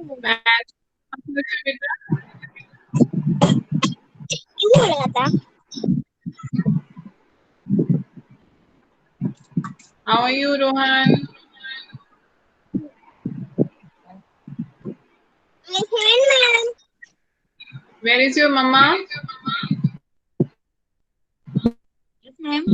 Math क्यों हो रहा था? How are you, Rohan? I'm fine, Where is your mama? ma'am.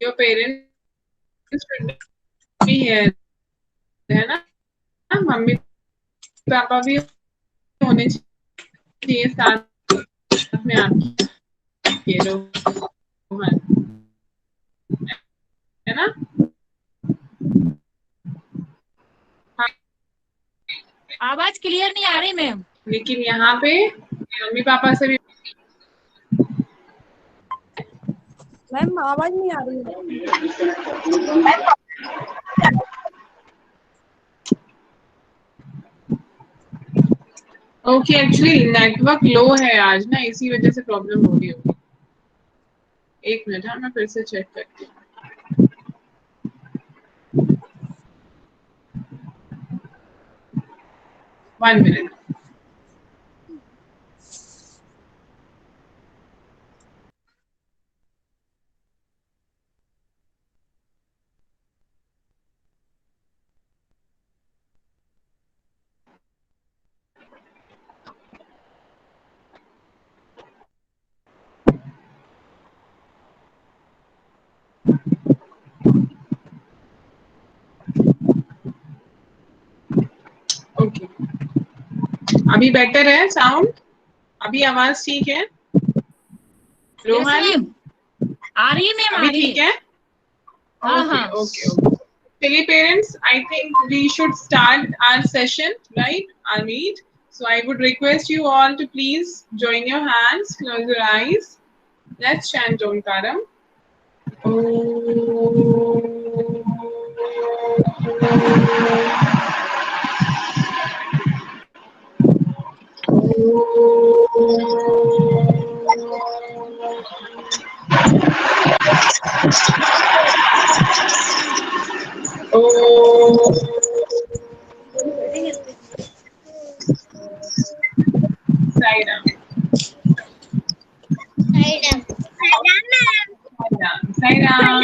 Your parents should be here, है ना? मम्मी पापा भी होने चाहिए साथ में आपके, रोहन, है ना? हाँ, आवाज क्लियर नहीं आ रही मैम। लेकिन यहाँ पे मम्मी पापा से भी मैम आवाज नहीं आ रही है। ओके, एक्चुअली नेटवर्क लो है आज ना, इसी वजह से प्रॉब्लम हो रही होगी। एक मिनट, हाँ मैं फिर से चेक करती हूँ। 1 minute. ओके, अभी बेटर है साउंड? अभी आवाज ठीक है रोहन? मैम आ रही है मैम, आ अभी रही ठीक है। है? हाँ ओके हाँ ओके ओके। चलिए parents, I think we should start our session, right, our meet. So I would request you all to please join your hands, close your eyes. Let's chant Omkaram. Sairam. Sairam. Sairam.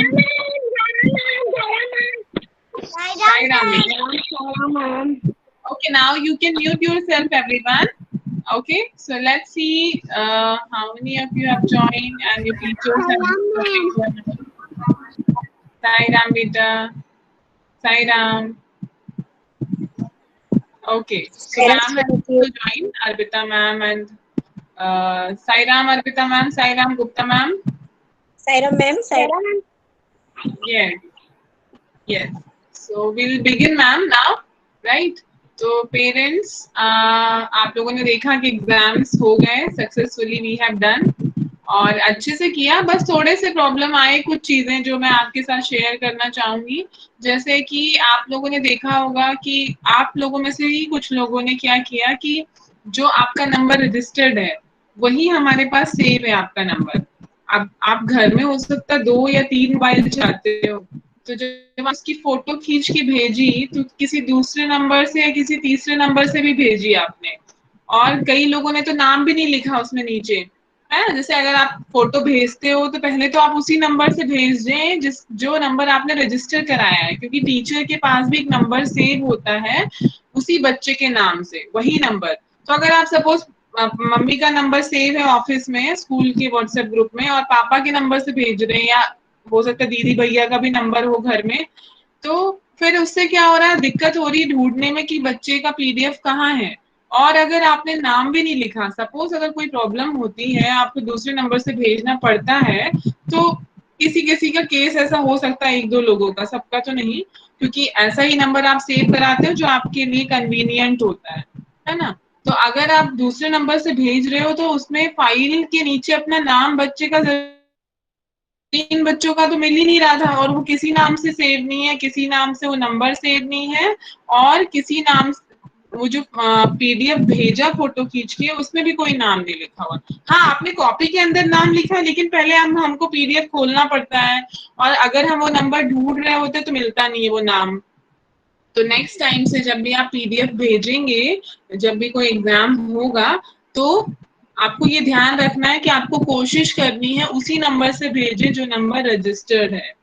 Sairam. Okay, now you can mute yourself, everyone. Okay, so let's see how many of you have joined and your teachers have joined. Sairam, beta. Sairam. Okay, so ma'am has also joined, Arpita ma'am and Sairam, Arpita ma'am, Sairam Gupta ma'am. Sairam ma'am. Sairam. Yes, yes. So we'll begin ma'am now, right? तो parents, आप लोगों ने देखा कि exams हो गए successfully, we have done और अच्छे से किया। बस थोड़े से प्रॉब्लम आए, कुछ चीजें जो मैं आपके साथ शेयर करना चाहूंगी। जैसे कि आप लोगों ने देखा होगा कि आप लोगों में से ही कुछ लोगों ने क्या किया कि जो आपका नंबर रजिस्टर्ड है वही हमारे पास सेव है आपका नंबर। अब आप घर में हो सकता है 2 या 3 मोबाइल चलाते हो, तो जब उसकी फोटो खींच के भेजी तो किसी दूसरे नंबर से या किसी तीसरे नंबर से भी भेजी आपने, और कई लोगों ने तो नाम भी नहीं लिखा उसमें नीचे, है ना। जैसे अगर आप फोटो भेजते हो तो पहले तो आप उसी नंबर से भेज दें जो नंबर आपने रजिस्टर कराया है, क्योंकि टीचर के पास भी एक नंबर सेव होता है उसी बच्चे के नाम से, वही नंबर। तो अगर आप सपोज मम्मी का नंबर सेव है ऑफिस में, स्कूल के व्हाट्सएप ग्रुप में, और पापा के नंबर से भेज रहे हैं, या हो सकता है दीदी भैया का भी नंबर हो घर में, तो फिर उससे क्या हो रहा है, दिक्कत हो रही है ढूंढने में कि बच्चे का पीडीएफ कहाँ है। और अगर आपने नाम भी नहीं लिखा, सपोज अगर कोई प्रॉब्लम होती है, आपको दूसरे नंबर से भेजना पड़ता है, तो किसी किसी का केस ऐसा हो सकता है, 1-2 लोगों का, सबका तो नहीं, क्योंकि ऐसा ही नंबर आप सेव कराते हो जो आपके लिए कन्वीनियंट होता है ना। तो अगर आप दूसरे नंबर से भेज रहे हो तो उसमें फाइल के नीचे अपना नाम बच्चे का, 3 बच्चों का तो मिल ही नहीं रहा था, और वो किसी नाम से सेव नहीं है, किसी नाम से वो नंबर सेव नहीं है, और किसी नाम वो जो पीडीएफ भेजा फोटो खींच के, उसमें भी कोई नाम नहीं लिखा हुआ। हाँ, आपने कॉपी के अंदर नाम लिखा है, लेकिन पहले हमको पीडीएफ खोलना पड़ता है, और अगर हम वो नंबर ढूंढ रहे होते तो मिलता नहीं है वो नाम। तो नेक्स्ट टाइम से जब भी आप पीडीएफ भेजेंगे, जब भी कोई एग्जाम होगा, तो आपको ये ध्यान रखना है कि आपको कोशिश करनी है उसी नंबर से भेजें जो नंबर रजिस्टर्ड है।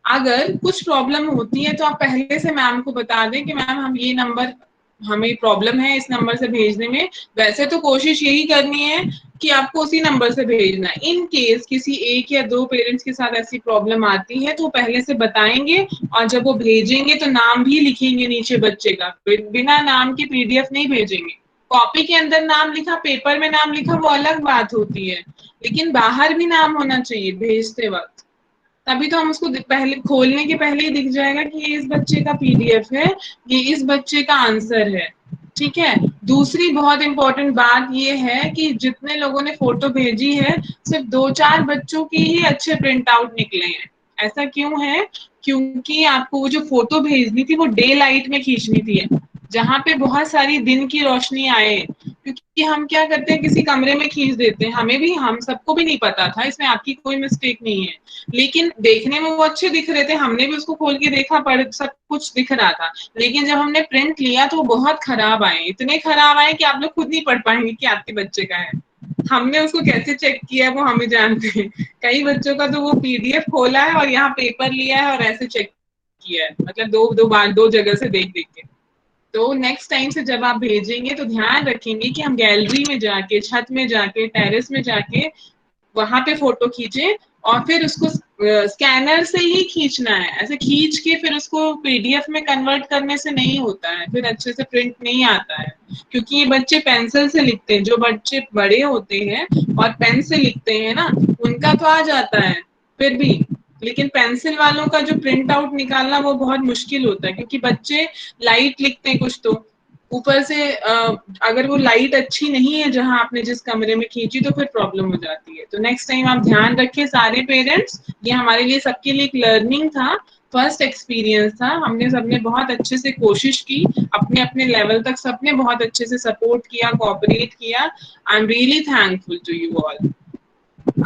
अगर कुछ प्रॉब्लम होती है तो आप पहले से मैम को बता दें कि मैम हम ये नंबर, हमें प्रॉब्लम है इस नंबर से भेजने में। वैसे तो कोशिश यही करनी है कि आपको उसी नंबर से भेजना है। इन केस किसी एक या दो पेरेंट्स के साथ ऐसी प्रॉब्लम आती है तो पहले से बताएंगे, और जब वो भेजेंगे तो नाम भी लिखेंगे नीचे बच्चे का। बिना नाम के पीडीएफ नहीं भेजेंगे। कॉपी के अंदर नाम लिखा, पेपर में नाम लिखा, वो अलग बात होती है, लेकिन बाहर भी नाम होना चाहिए भेजते वक्त। तभी तो हम उसको पहले खोलने के पहले ही दिख जाएगा कि ये इस बच्चे का पीडीएफ है, ये इस बच्चे का आंसर है। ठीक है। दूसरी बहुत इंपॉर्टेंट बात ये है कि जितने लोगों ने फोटो भेजी है, सिर्फ 2-4 बच्चों की ही अच्छे प्रिंट आउट निकले हैं। ऐसा क्यों है? क्योंकि आपको वो जो फोटो भेजनी थी वो डे लाइट में खींचनी थी, जहां पे बहुत सारी दिन की रोशनी आए। क्योंकि हम क्या करते हैं, किसी कमरे में खींच देते हैं, हमें भी, हम सबको भी नहीं पता था, इसमें आपकी कोई मिस्टेक नहीं है, लेकिन देखने में वो अच्छे दिख रहे थे, हमने भी उसको खोल के देखा, पर सब कुछ दिख रहा था। लेकिन जब हमने प्रिंट लिया तो वो बहुत खराब आए, इतने खराब आए कि आप लोग खुद नहीं पढ़ पाएंगे कि आपके बच्चे का है। हमने उसको कैसे चेक किया है वो हमें जानते हैं। कई बच्चों का तो वो पीडीएफ खोला है और यहाँ पेपर लिया है और ऐसे चेक किया है, मतलब दो बार दो जगह से देख देख के। तो नेक्स्ट टाइम से जब आप भेजेंगे तो ध्यान रखेंगे कि हम गैलरी में जाके, छत में जाके, टेरेस में जाके वहां पे फोटो खींचे, और फिर उसको स्कैनर से ही खींचना है। ऐसे खींच के फिर उसको पीडीएफ में कन्वर्ट करने से नहीं होता है, फिर अच्छे से प्रिंट नहीं आता है। क्योंकि ये बच्चे पेंसिल से लिखते हैं, जो बच्चे बड़े होते हैं और पेन से लिखते हैं ना, उनका तो आ जाता है फिर भी, लेकिन पेंसिल वालों का जो प्रिंट आउट निकालना वो बहुत मुश्किल होता है, क्योंकि बच्चे लाइट लिखते हैं कुछ, तो ऊपर से अगर वो लाइट अच्छी नहीं है जहां आपने जिस कमरे में खींची, तो फिर प्रॉब्लम हो जाती है। तो नेक्स्ट टाइम आप ध्यान रखें सारे पेरेंट्स, ये हमारे लिए सबके लिए एक लर्निंग था, फर्स्ट एक्सपीरियंस था। हमने सबने बहुत अच्छे से कोशिश की, अपने अपने लेवल तक सबने बहुत अच्छे से सपोर्ट किया, कोऑपरेट किया। I am really thankful to you all.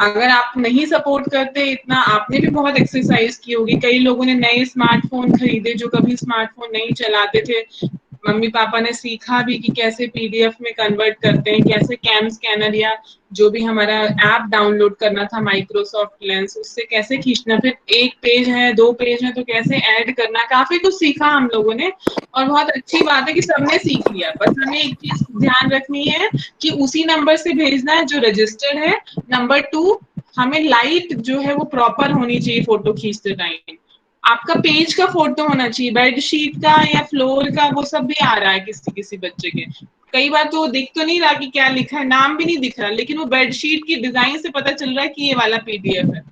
अगर आप नहीं सपोर्ट करते इतना, आपने भी बहुत एक्सरसाइज की होगी। कई लोगों ने नए स्मार्टफोन खरीदे जो कभी स्मार्टफोन नहीं चलाते थे, मम्मी पापा ने सीखा भी कि कैसे पीडीएफ में कन्वर्ट करते हैं, कैसे कैम स्कैनर या जो भी हमारा ऐप डाउनलोड करना था माइक्रोसॉफ्ट लेंस, उससे कैसे खींचना, फिर एक पेज है, 2 पेज है तो कैसे ऐड करना, काफी कुछ सीखा हम लोगों ने। और बहुत अच्छी बात है कि सबने सीख लिया। बस हमें एक चीज ध्यान रखनी है कि उसी नंबर से भेजना है जो रजिस्टर्ड है। नंबर 2, हमें लाइट जो है वो प्रॉपर होनी चाहिए फोटो खींचते टाइम। आपका पेज का फोटो होना चाहिए, बेडशीट का या फ्लोर का, वो सब भी आ रहा है किसी किसी बच्चे के। कई बार तो दिख तो नहीं रहा कि क्या लिखा है, नाम भी नहीं दिख रहा, लेकिन वो बेडशीट की डिजाइन से पता चल रहा है कि ये वाला पीडीएफ है।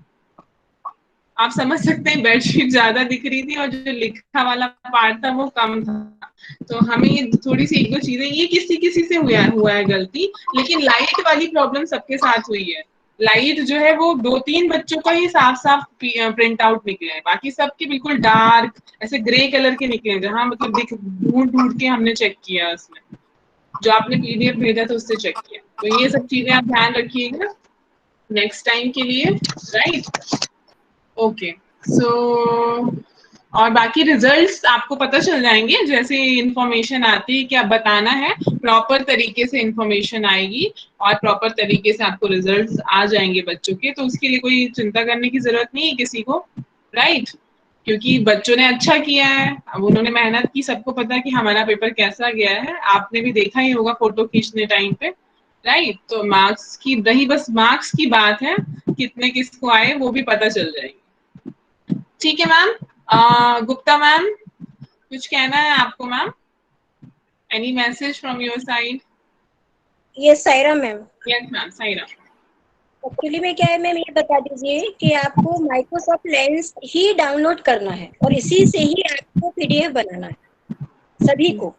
आप समझ सकते हैं, बेडशीट ज्यादा दिख रही थी और जो लिखा वाला पार्ट था वो कम था। तो हमें ये थोड़ी सी एक दो चीजें, ये किसी किसी से हुआ है गलती, लेकिन लाइट वाली प्रॉब्लम सबके साथ हुई है। लाइट जो है वो 2-3 बच्चों का ही साफ साफ प्रिंट आउट निकले हैं, बाकी सबके बिल्कुल डार्क ऐसे ग्रे कलर के निकले हैं, जहां मतलब दिख ढूंढ ढूंढ के हमने चेक किया उसमें, जो आपने पीडीएफ भेजा था उससे चेक किया। तो ये सब चीजें आप ध्यान रखिएगा नेक्स्ट टाइम के लिए, राइट। ओके, सो और बाकी रिजल्ट्स आपको पता चल जाएंगे जैसे इंफॉर्मेशन आती है कि आप बताना है, प्रॉपर तरीके से इंफॉर्मेशन आएगी और प्रॉपर तरीके से आपको रिजल्ट्स आ जाएंगे बच्चों के। तो उसके लिए कोई चिंता करने की जरूरत नहीं है किसी को, राइट। क्योंकि बच्चों ने अच्छा किया है, अब उन्होंने मेहनत की, सबको पता है कि हमारा पेपर कैसा गया है, आपने भी देखा ही होगा फोटो खींचने टाइम पे, राइट। तो मार्क्स की रही, बस मार्क्स की बात है, कितने किसको आए वो भी पता चल जाएगी। ठीक है मैम। गुप्ता मैम, कुछ कहना है आपको ma'am? Any message from your side? Yes Saira ma'am. Yes ma'am, Saira. Actually में क्या है मैम, ये बता दीजिए कि आपको माइक्रोसॉफ्ट लेंस ही डाउनलोड करना है और इसी से ही आपको पीडीएफ बनाना है सभी को।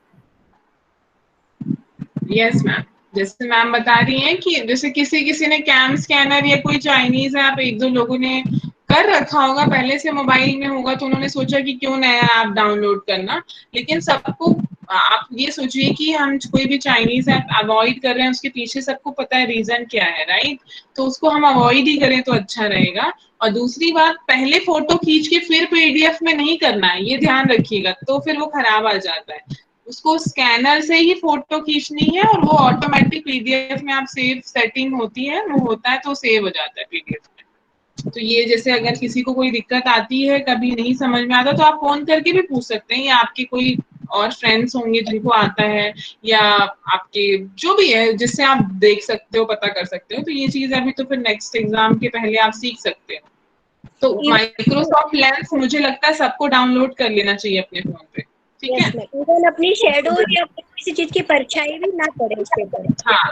यस मैम, जैसे मैम बता रही हैं कि जैसे किसी किसी ने कैम स्कैनर या कोई चाइनीज ऐप एक दो लोगों ने कर रखा होगा, पहले से मोबाइल में होगा, तो उन्होंने सोचा कि क्यों नया ऐप डाउनलोड करना, लेकिन सबको आप ये सोचिए कि हम कोई भी चाइनीज ऐप अवॉइड कर रहे हैं, उसके पीछे सबको पता है रीजन क्या है, राइट? तो उसको हम अवॉइड ही करें तो अच्छा रहेगा। और दूसरी बात, पहले फोटो खींच के फिर पीडीएफ में नहीं करना है, ये ध्यान रखिएगा, तो फिर वो खराब आ जाता है। उसको स्कैनर से ही फोटो खींचनी है और वो ऑटोमेटिक पीडीएफ में आप सेव सेटिंग होती है, वो होता है तो सेव हो जाता है पीडीएफ में। तो ये जैसे अगर किसी को कोई दिक्कत आती है, कभी नहीं समझ में आता, तो आप फोन करके भी पूछ सकते हैं, या आपके कोई और फ्रेंड्स होंगे जिनको आता है, या आपके जो भी है जिससे आप देख सकते हो, पता कर सकते हो। तो ये चीज अभी तो फिर नेक्स्ट एग्जाम के पहले आप सीख सकते हो। तो माइक्रोसॉफ्ट लेंस मुझे लगता है सबको डाउनलोड कर लेना चाहिए अपने फोन पे, ठीक है? इवन अपनी शेडो या किसी चीज की परछाई भी ना पड़े उस पेपर। हाँ,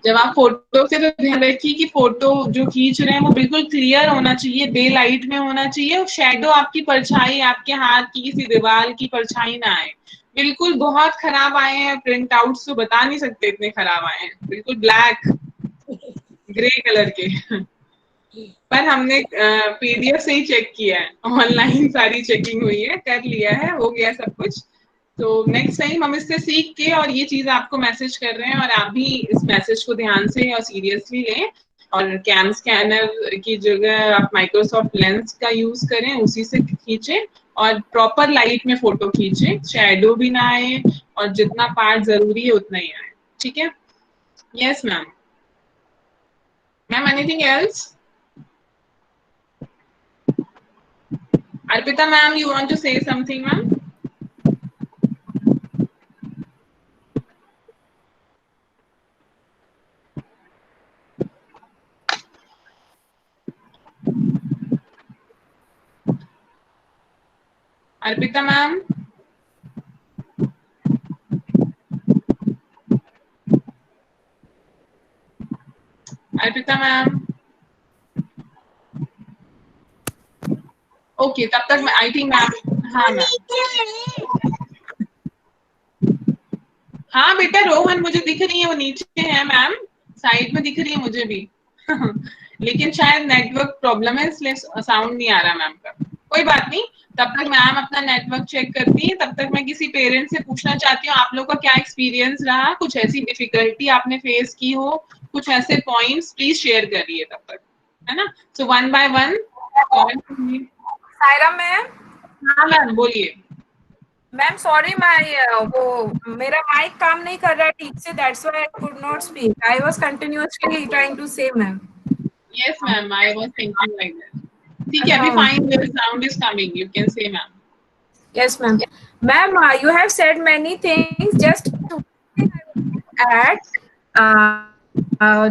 जब आप फोटो से, तो ध्यान रखिए कि फोटो जो खींच रहे हैं वो बिल्कुल क्लियर होना चाहिए, डे लाइट में होना चाहिए, और शेडो आपकी परछाई, आपके हाथ की किसी दीवार की परछाई ना आए। बिल्कुल बहुत खराब आए हैं प्रिंट आउट, तो बता नहीं सकते इतने खराब आए हैं, बिल्कुल ब्लैक ग्रे कलर के। पर हमने पीडीएफ से ही चेक किया है, ऑनलाइन सारी चेकिंग हुई है, कर लिया है, हो गया सब कुछ। तो नेक्स्ट टाइम हम इससे सीख के, और ये चीज आपको मैसेज कर रहे हैं, और आप भी इस मैसेज को ध्यान से और सीरियसली लें, और कैम स्कैनर की जगह आप माइक्रोसॉफ्ट लेंस का यूज करें, उसी से खींचें, और प्रॉपर लाइट में फोटो खींचें, शैडो भी ना आए, और जितना पार्ट जरूरी है उतना ही आए, ठीक है? Yes ma'am. Ma'am anything else? Arpita ma'am, you want to say something, ma'am? Arpita ma'am? Arpita ma'am? Okay, तब तक मैं आई थिंक मैम, हाँ मैम, हाँ बेटा रोहन मुझे दिख रही है, वो नीचे है मैम, साइड में दिख रही है मुझे भी। लेकिन शायद नेटवर्क प्रॉब्लम है, इसलिए साउंड नहीं आ रहा मैम का। कोई बात नहीं, तब तक मैम अपना नेटवर्क चेक करती है। तब तक मैं किसी पेरेंट से पूछना चाहती हूँ, आप लोग का क्या एक्सपीरियंस रहा, कुछ ऐसी डिफिकल्टी आपने फेस की हो, कुछ ऐसे पॉइंट्स प्लीज शेयर करिए तब तक, है ना? So one by one. Saira ma'am. हाँ मैम बोलिए। मैम सॉरी, वो मेरा माइक काम नहीं कर रहा है ठीक से, that's why I could not speak. I was continuously trying to say ma'am. Yes ma'am, I was thinking like that. ठीक है, अभी fine, your sound is coming, you can say ma'am. Yes, ma'am. Ma'am, you have said many things. Just add,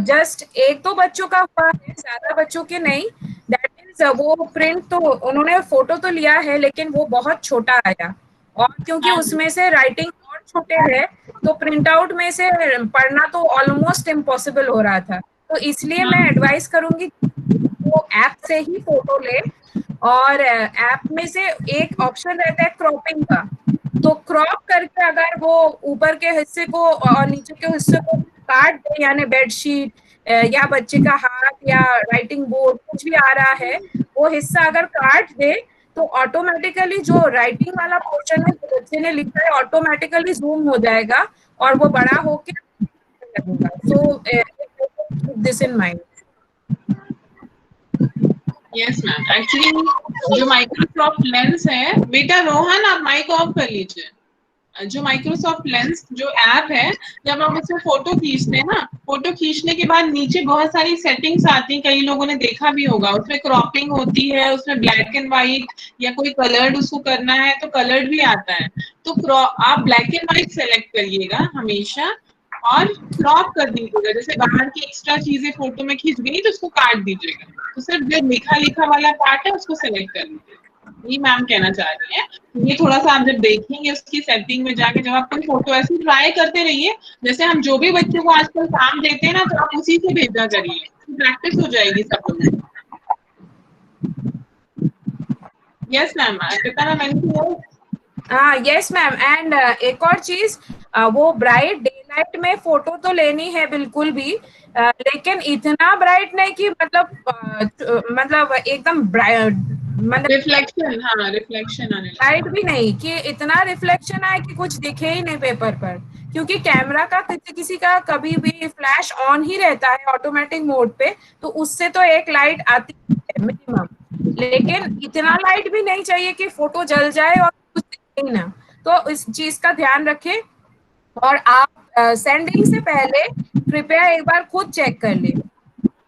just एक दो बच्चों का हुआ है, ज्यादा बच्चों के नहीं। That means वो प्रिंट तो उन्होंने फोटो तो लिया है, लेकिन वो बहुत छोटा आया, और क्योंकि उसमें से राइटिंग और छोटे है, तो प्रिंट आउट में से पढ़ना तो ऑलमोस्ट इम्पॉसिबल हो रहा था। तो इसलिए मैं एडवाइस करूंगी वो ऐप से ही फोटो ले, और ऐप में से एक ऑप्शन रहता है क्रॉपिंग का, तो क्रॉप करके अगर वो ऊपर के हिस्से को और नीचे के हिस्से को काट दे, यानी बेडशीट या बच्चे का हाथ या राइटिंग बोर्ड कुछ भी आ रहा है, वो हिस्सा अगर काट दे, तो ऑटोमेटिकली जो राइटिंग वाला पोर्शन है जो बच्चे ने लिखा है ऑटोमेटिकली जूम हो जाएगा, और वो बड़ा होके लगेगा। So this in mind. Yes ma'am, actually जो माइक्रोसॉफ्ट लेंस है, बेटा रोहन आप माइक ऑफ कर लीजिए। जो माइक्रोसॉफ्ट लेंस जो ऐप है, जब हम उसमें फोटो खींचते हैं ना, फोटो खींचने के बाद नीचे बहुत सारी सेटिंग्स आती हैं, कई लोगों ने देखा भी होगा, उसमें क्रॉपिंग होती है, उसमें ब्लैक एंड व्हाइट या कोई कलर्ड उसको करना है तो कलर्ड भी आता है। तो आप ब्लैक एंड व्हाइट सेलेक्ट करिएगा हमेशा, और क्रॉप कर दीजिएगा। जैसे बाहर की एक्स्ट्रा चीजें फोटो में खींच गई तो उसको काट दीजिएगा, तो सिर्फ जो लिखा लिखा वाला पार्ट है उसको सेलेक्ट कर लीजिएगा। ये मैम कहना चाह रही है। ये थोड़ा सा आप जब देखेंगे उसकी सेटिंग में जाके, जब आप कोई फोटो ऐसे ट्राई करते रहिए, जैसे हम जो भी बच्चों को आजकल काम देते हैं ना, तो आप उसी से भेजा करिए, प्रैक्टिस हो जाएगी सब लोग। Yes ma'am, Arpita ma'am. Yes ma'am, and एक और चीज, वो ब्राइट डे लाइट में फोटो तो लेनी है बिल्कुल भी, लेकिन इतना ब्राइट नहीं कि मतलब एकदम मतलब रिफ्लेक्शन, हाँ रिफ्लेक्शन आने लगा। लाइट भी नहीं कि इतना रिफ्लेक्शन आए कि कुछ दिखे ही नहीं पेपर पर, क्योंकि कैमरा का किसी किसी का कभी भी फ्लैश ऑन ही रहता है ऑटोमेटिक मोड पे, तो उससे तो एक लाइट आती है मिनिमम, लेकिन इतना लाइट भी नहीं चाहिए कि फोटो जल जाए और कुछ दिखे ही ना। तो इस चीज का ध्यान रखें, और आप सेंडिंग से पहले कृपया एक बार खुद चेक कर ले।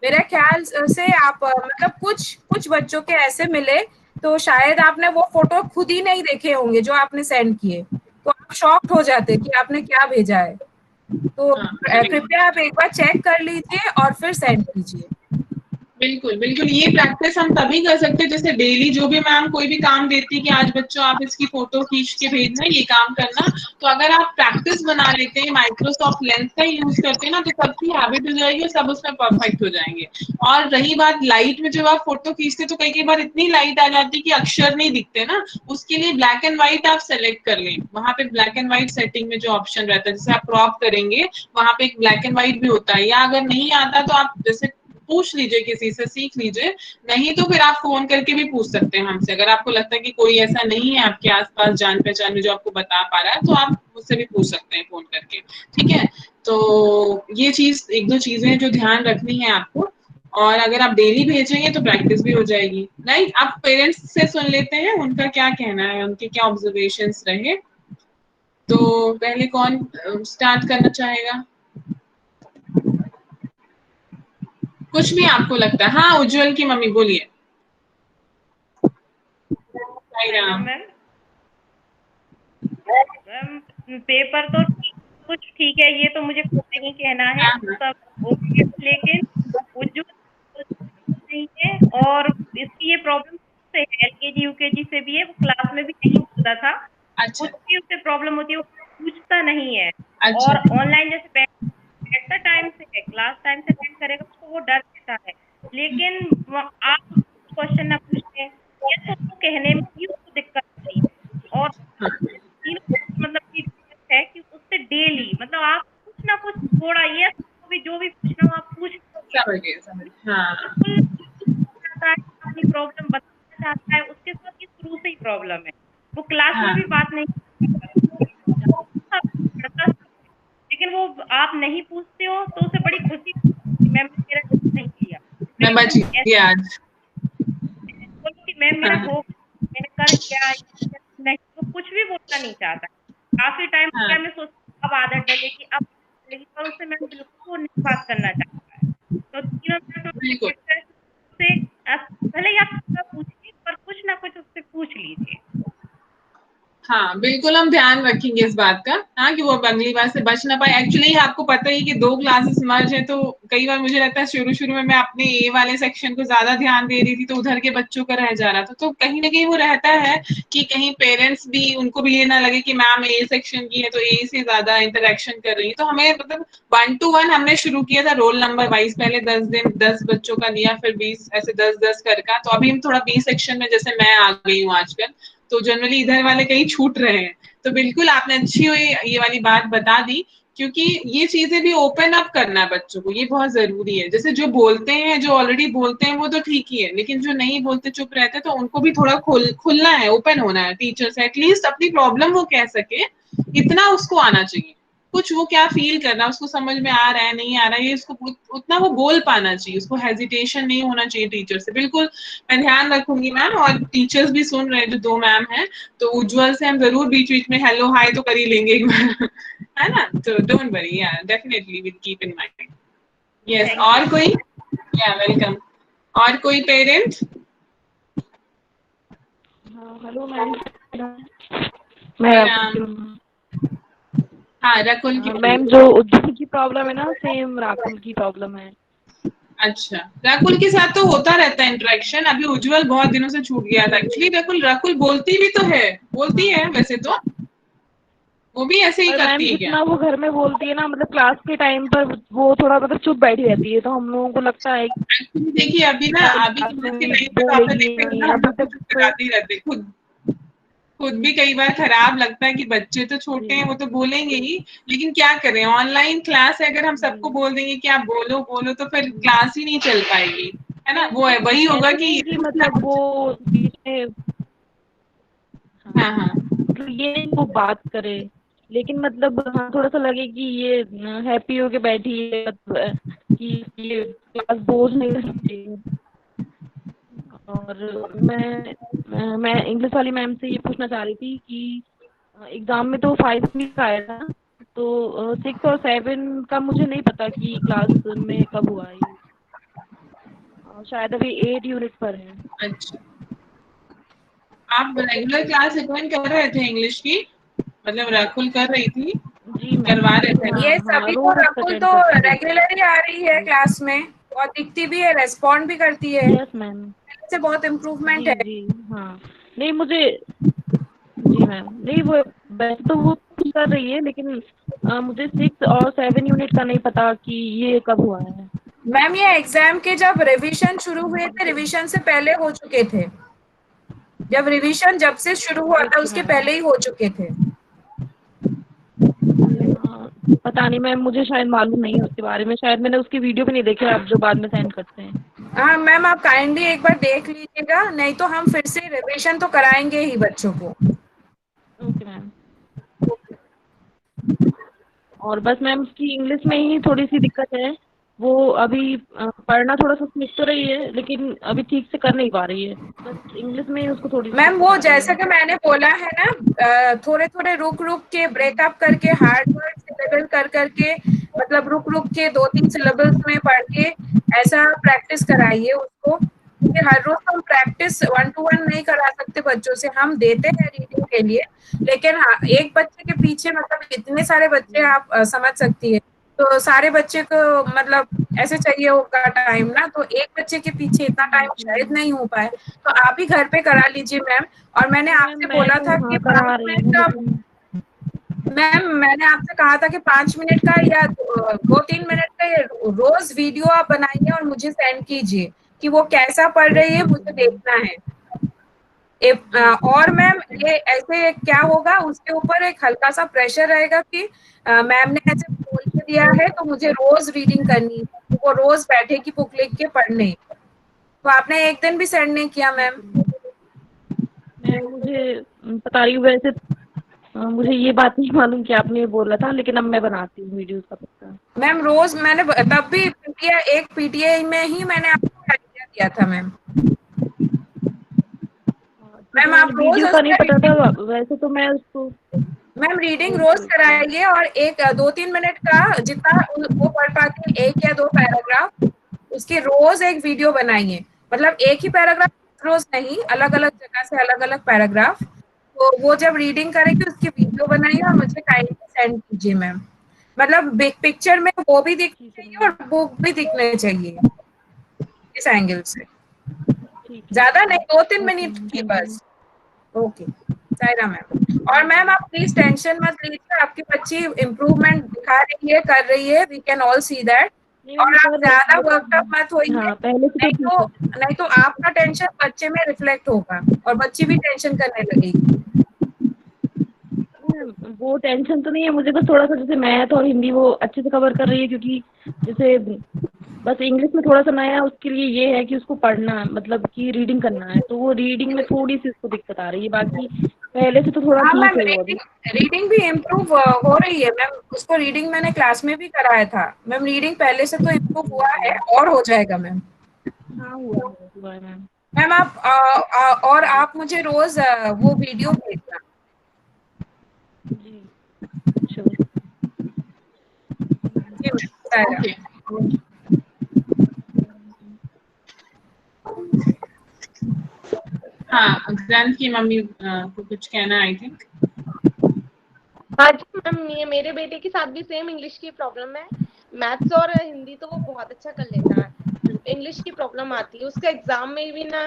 मेरे ख्याल से आप मतलब कुछ कुछ बच्चों के ऐसे मिले तो शायद आपने वो फोटो खुद ही नहीं देखे होंगे जो आपने सेंड किए, तो आप शॉक्ड हो जाते कि आपने क्या भेजा है। तो हाँ correct। कृपया आप एक बार चेक कर लीजिए और फिर सेंड कीजिए। बिल्कुल बिल्कुल, ये प्रैक्टिस हम तभी कर सकते हैं जैसे डेली जो भी मैम कोई भी काम देती है कि आज बच्चों आप इसकी फोटो खींच के भेजना, ये काम करना, तो अगर आप प्रैक्टिस बना लेते हैं, माइक्रोसॉफ्ट लेंस का यूज करते हैं ना, तो सबकी हैबिट हो जाएगी और सब उसमें परफेक्ट हो जाएंगे। और रही बात लाइट में, जब आप फोटो खींचते तो कई बार इतनी लाइट आ जाती है कि अक्षर नहीं दिखते ना, उसके लिए ब्लैक एंड व्हाइट आप सेलेक्ट कर लें। वहां पे ब्लैक एंड व्हाइट सेटिंग में जो ऑप्शन रहता है, जैसे आप क्रॉप करेंगे वहां पे एक ब्लैक एंड व्हाइट भी होता है, या अगर नहीं आता तो आप जैसे पूछ लीजिए, किसी से सीख लीजिए, नहीं तो फिर आप फोन करके भी पूछ सकते हैं हमसे। अगर आपको लगता है कि कोई ऐसा नहीं है आपके आसपास जान पहचान में जो आपको बता पा रहा है, तो आप मुझसे भी पूछ सकते हैं फोन करके, ठीक है। तो ये चीज, एक दो चीजें जो ध्यान रखनी है आपको, और अगर आप डेली भेजेंगे तो प्रैक्टिस भी हो जाएगी। राइट, आप पेरेंट्स से सुन लेते हैं उनका क्या कहना है, उनके क्या ऑब्जर्वेशंस रहे। तो पहले कौन स्टार्ट करना चाहेगा? कुछ भी आपको लगता है। हाँ उज्जवल की मम्मी बोलिए। Hello ma'am. मैम पेपर तो कुछ ठीक है, ये तो मुझे खुद नहीं कहना है, हाँ हाँ सब ओके, लेकिन उज्जवल नहीं है, और इसकी ये प्रॉब्लम से है, एलकेजी यूकेजी से भी है, वो क्लास में भी नहीं होता था, अच्छा कुछ भी उससे प्रॉब्लम होती है वो पूछता नहीं है। अच्छा और ऑनलाइन जैसे बैठता टाइम से है, क्लास टाइम से अटेंड करेगा, उसको वो डर रहता है, लेकिन आप क्वेश्चन ना पूछते हैं, या तो उसको कहने में भी उसको दिक्कत होती है। और हाँ तीनों मतलब की दिक्कत है कि उससे डेली मतलब आप कुछ ना कुछ थोड़ा ये भी जो भी पूछना हो आप पूछ लीजिए। समझ गए समझ गए। हाँ बिल्कुल चाहता है, अपनी प्रॉब्लम बताना चाहता है, उसके साथ ये शुरू से ही प्रॉब्लम है, वो क्लास में हाँ भी बात नहीं करता, लेकिन वो आप नहीं पूछते हो तो उसे बड़ी खुशी होती है, मैम ने मेरा नहीं किया, मैं मैम बच ने गया आज। बोलो कि मैम मेरा हाँ हो, मैंने कर दिया, नहीं तो कुछ भी बोलना नहीं चाहता। काफी टाइम हो हाँ गया, मैं सोचती अब आदत डलेगी, अब डलेगी, पर उससे मैम बिल्कुल वो नहीं बात करना चाहता है। तो तीनों मिनट में बिल्कुल। उससे भले ही आप पूछिए, पर कुछ ना कुछ उससे पूछ लीजिए। हाँ बिल्कुल, हम ध्यान रखेंगे इस बात का, हाँ कि वो अब अगली बार से बच ना पाए। एक्चुअली आपको पता ही कि दो क्लासेस मर्ज है, तो कई बार मुझे लगता है शुरू शुरू में मैं अपने ए वाले सेक्शन को ज्यादा ध्यान दे रही थी, तो उधर के बच्चों का रह जा रहा था। तो कहीं ना कहीं वो रहता है कि कहीं पेरेंट्स भी, उनको भी ये ना लगे कि मैम ए सेक्शन की है तो ए से ज्यादा इंटरेक्शन कर रही है। तो हमें मतलब 1 to 1 हमने शुरू किया था रोल नंबर वाइज, पहले 10 दिन 10 बच्चों का लिया, फिर 20, ऐसे 10-10 कर। तो अभी हम थोड़ा बी सेक्शन में, जैसे मैं आ गई हूँ आजकल, तो जनरली इधर वाले कहीं छूट रहे हैं। तो बिल्कुल आपने अच्छी हुई ये वाली बात बता दी, क्योंकि ये चीजें भी ओपन अप करना है बच्चों को, ये बहुत जरूरी है। जैसे जो बोलते हैं, जो ऑलरेडी बोलते हैं वो तो ठीक ही है, लेकिन जो नहीं बोलते चुप रहते, तो उनको भी थोड़ा खुलना है, ओपन होना है। टीचर से एटलीस्ट अपनी प्रॉब्लम वो कह सके, इतना उसको आना चाहिए। कुछ वो क्या फील कर रहा है, उसको समझ में आ रहा है नहीं आ रहा है, ये उसको उतना वो बोल पाना चाहिए, उसको हेजिटेशन नहीं होना चाहिए टीचर से। बिल्कुल मैं ध्यान रखूंगी मैम, और टीचर्स भी सुन रहे हैं जो 2 मैम हैं, तो उज्जवल से हम जरूर बीच बीच में हेलो हाय तो कर ही लेंगे एक बार है ना। तो डोंट वरी, या definitely will keep in mind. Yes, thank you. और कोई? या वेलकम। और कोई पेरेंट? Hello ma'am. मैं राम। हाँ रकुल की बोलिए। मैम, जो उज्जवल की प्रॉब्लम है ना, सेम राकुल की प्रॉब्लम है। अच्छा, राकुल के साथ तो होता रहता है इंटरेक्शन, अभी उज्जवल बहुत दिनों से छूट गया था। एक्चुअली राकुल राकुल बोलती भी तो है, बोलती है वैसे तो, वो भी ऐसे ही पर मैम करती है क्या? जितना वो घर में बोलती है ना, मतलब क्लास के टाइम पर वो थोड़ा मतलब चुप बैठी रहती है, तो हम लोगों को लगता है एक्चुअली देखिए, अभी ना, शायद अभी क्लास के में टाइम पे तो आपने बोलेगी देखा नहीं होगा, हम अभी लोग को तक चुप तो। कराते ही रहते, खुद खुद भी कई बार खराब लगता है कि बच्चे तो छोटे हैं, जी वो तो बोलेंगे ही, लेकिन क्या करें, ऑनलाइन क्लास है, अगर हम सबको जी बोल देंगे कि आप बोलो बोलो, तो फिर जी। क्लास ही नहीं चल पाएगी, है ना। वो है, वही होगा ऐसे कि नहीं कि मतलब वो हाँ हाँ मतलब ये इनको बात करे, लेकिन मतलब हाँ थोड़ा सा लगे कि ये हैप्पी होके बैठी है, मतलब कि ये क्लास बोझ नहीं लगती। और मैं इंग्लिश वाली मैम से ये पूछना चाह रही थी कि एग्जाम में तो 5 वीक आया था, तो 6 और 7 का मुझे नहीं पता कि क्लास में कब हुआ है ये। शायद अभी 8 यूनिट पर है। अच्छा, आप रेगुलर क्लास अटेंड कर रहे थे इंग्लिश की? मतलब राकुल कर रही थी, जी मैम। करवा रहे थे? हाँ ये हाँ, सभी तो रोज रकुल अटेंड तो करती है। रेगुलर ही आ रही है क्लास में और दिखती भी है, रेस्पॉन्ड भी करती है, यस मैम। पहले से बहुत इम्प्रूवमेंट जी है। जी। हाँ नहीं मुझे, जी मैम नहीं वो वैसे तो वो कुछ कर रही है, लेकिन मुझे 6 और 7 यूनिट का नहीं पता कि ये कब हुआ है। मैम ये एग्जाम के जब रिवीजन शुरू हुए थे, रिवीजन से पहले हो चुके थे। जब रिवीजन जब से शुरू हुआ था ओके उसके मैम। पहले ही हो चुके थे। हाँ, पता नहीं मैम, मुझे शायद मालूम नहीं है उसके बारे में, शायद मैंने उसकी वीडियो भी नहीं देखी, आप जो बाद में सेंड करते हैं। हाँ मैम, आप काइंडली एक बार देख लीजिएगा, नहीं तो हम फिर से रिवीजन तो कराएंगे ही बच्चों को। Okay ma'am. और बस मैम उसकी इंग्लिश में ही थोड़ी सी दिक्कत है। वो अभी पढ़ना थोड़ा सा सीख तो रही है, लेकिन अभी ठीक से कर नहीं पा रही है। बस इंग्लिश में ही उसको थोड़ी सी मैम दिक्कत वो आ रही जैसा है। कि मैंने बोला है ना, थोड़े थोड़े रुक रुक के ब्रेकअप करके हार्ड वर्ड सिलेबल कर करके, मतलब रुक रुक के 2-3 सिलेबल्स में पढ़ के ऐसा प्रैक्टिस कराइए उसको, क्योंकि हर रोज हम प्रैक्टिस 1 to 1 नहीं करा सकते बच्चों से, हम देते हैं रीडिंग के लिए, लेकिन हाँ एक बच्चे के पीछे मतलब इतने सारे बच्चे जी आप समझ सकती है, तो सारे बच्चे को मतलब ऐसे चाहिए होगा टाइम ना, तो एक बच्चे के पीछे इतना टाइम शायद नहीं हो पाए, तो आप ही घर पे करा लीजिए मैम। और मैंने नहीं मैम, आपसे मैं बोला तो था कि हाँ पाँच करा रही मिनट हूँ, का लेकिन मैम मैंने आपसे कहा था कि 5 मिनट का या 2-3 मिनट का ये रोज वीडियो आप बनाइए और मुझे सेंड कीजिए कि वो कैसा पढ़ रही है, ओके ओके मुझे मैम। देखना है। जी जी और मैम ओके। ये ऐसे क्या होगा, उसके ऊपर एक हल्का सा प्रेशर रहेगा कि मैम ने ऐसे बोल के दिया है तो मुझे रोज रीडिंग करनी है, तो वो रोज बैठेगी बुक लेके के पढ़ने। तो आपने एक दिन भी सेंड नहीं किया मैम। ठीक है मैम, मुझे पता रही हूँ वैसे, मुझे ये बात नहीं मालूम कि आपने ये बोला था, लेकिन अब मैं बनाती हूँ वीडियोस का पक्का। मैम रोज मैंने तब भी पीटीआई, एक पीटीआई में ही मैंने आपको आइडिया दिया था मैम। क्योंकि मैम मैम आप रोज वीडियो का नहीं उसका पता था, रीडिंग, वैसे तो मैं उसको। मैम रीडिंग रोज ओके ओके। कराइए और एक 2-3 मिनट का जितना वो पढ़ पाती है, 1 या 2 पैराग्राफ, उसकी रोज एक वीडियो बनाइए, मतलब एक ही पैराग्राफ रोज नहीं, अलग अलग जगह से अलग अलग पैराग्राफ, तो वो जब रीडिंग करेगी उसकी वीडियो बनाइए और मुझे काइंडली सेंड कीजिए मैम। मतलब बिग पिक्चर में वो भी दिखनी ठीक है चाहिए मैम। और बुक भी दिखने चाहिए, इस एंगल से। ठीक है ज्यादा ठीक नहीं, है। 2-3 मिनट ओके मैम, की थैंक यू। बस। Okay, Saira ma'am. और जी मैम जी। आप प्लीज टेंशन मत लीजिए, आपकी बच्ची इम्प्रूवमेंट दिखा रही है, कर रही है, we can all see that. नहीं और मैम आप कर रही ज्यादा है वर्कअप मत तो, होइए, हाँ पहले से तो नहीं ठीक तो है। नहीं तो आपका टेंशन बच्चे में रिफ्लेक्ट होगा और बच्ची भी टेंशन करने लगेगी। मैम वो टेंशन तो नहीं है मुझे, बस थोड़ा सा जैसे मैथ और हिंदी वो अच्छे से कवर कर रही है, क्योंकि जैसे बस इंग्लिश में थोड़ा सा नया है उसके लिए, ये है कि उसको पढ़ना मतलब कि रीडिंग करना है, तो वो रीडिंग में थोड़ी सी उसको दिक्कत आ रही है, बाकी पहले से तो थोड़ा हाँ ठीक मैम, है वो अभी। रीडिंग रीडिंग भी इम्प्रूव हो रही है मैम, उसको रीडिंग मैंने क्लास में भी कराया था मैम, रीडिंग पहले से तो इम्प्रूव जी हुआ जी। है और हो जाएगा मैम। हाँ हुआ है मैम। मैम आप और आप मुझे रोज वो वीडियो भेजना। जी श्योर। जी मैम, सायरा। ओके। हाँ, ग्रंथ की मम्मी को कुछ कहना, आई थिंक। हाँ जी मैम, ये मेरे बेटे के साथ भी सेम इंग्लिश की प्रॉब्लम है। मैथ्स और हिंदी तो वो बहुत अच्छा कर लेता है, इंग्लिश की प्रॉब्लम आती है उसका। एग्जाम में भी ना,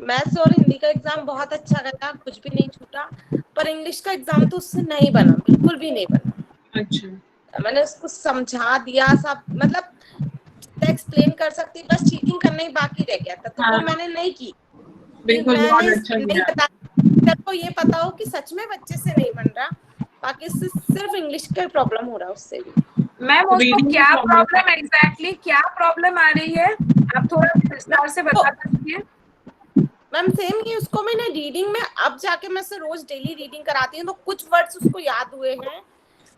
मैथ्स और हिंदी का एग्जाम बहुत अच्छा गया, कुछ भी नहीं छूटा, पर इंग्लिश का एग्जाम तो उससे नहीं बना, बिल्कुल भी नहीं बना। अच्छा। मैंने उसको समझा दिया सब, मतलब एक्सप्लेन कर सकती, बस चीटिंग करना ही बाकी रह गया था, तो वो हाँ मैंने नहीं की, कि बिल्कुल, मैंने बहुत अच्छा नहीं किया। बताया को ये पता हो कि सच में बच्चे से नहीं बन रहा, बाकी इससे सिर्फ इंग्लिश का प्रॉब्लम हो रहा है उससे भी। मैम उसको रीडिंग की क्या प्रॉब्लम। प्रॉब्लम, एग्जैक्टली क्या प्रॉब्लम आ रही है, आप थोड़ा विस्तार से तो बता सकती हैं? मैम सेम ही उसको मैंने रीडिंग में अब जाके मैं से रोज डेली रीडिंग कराती हूँ, तो कुछ वर्ड्स उसको याद हुए हैं,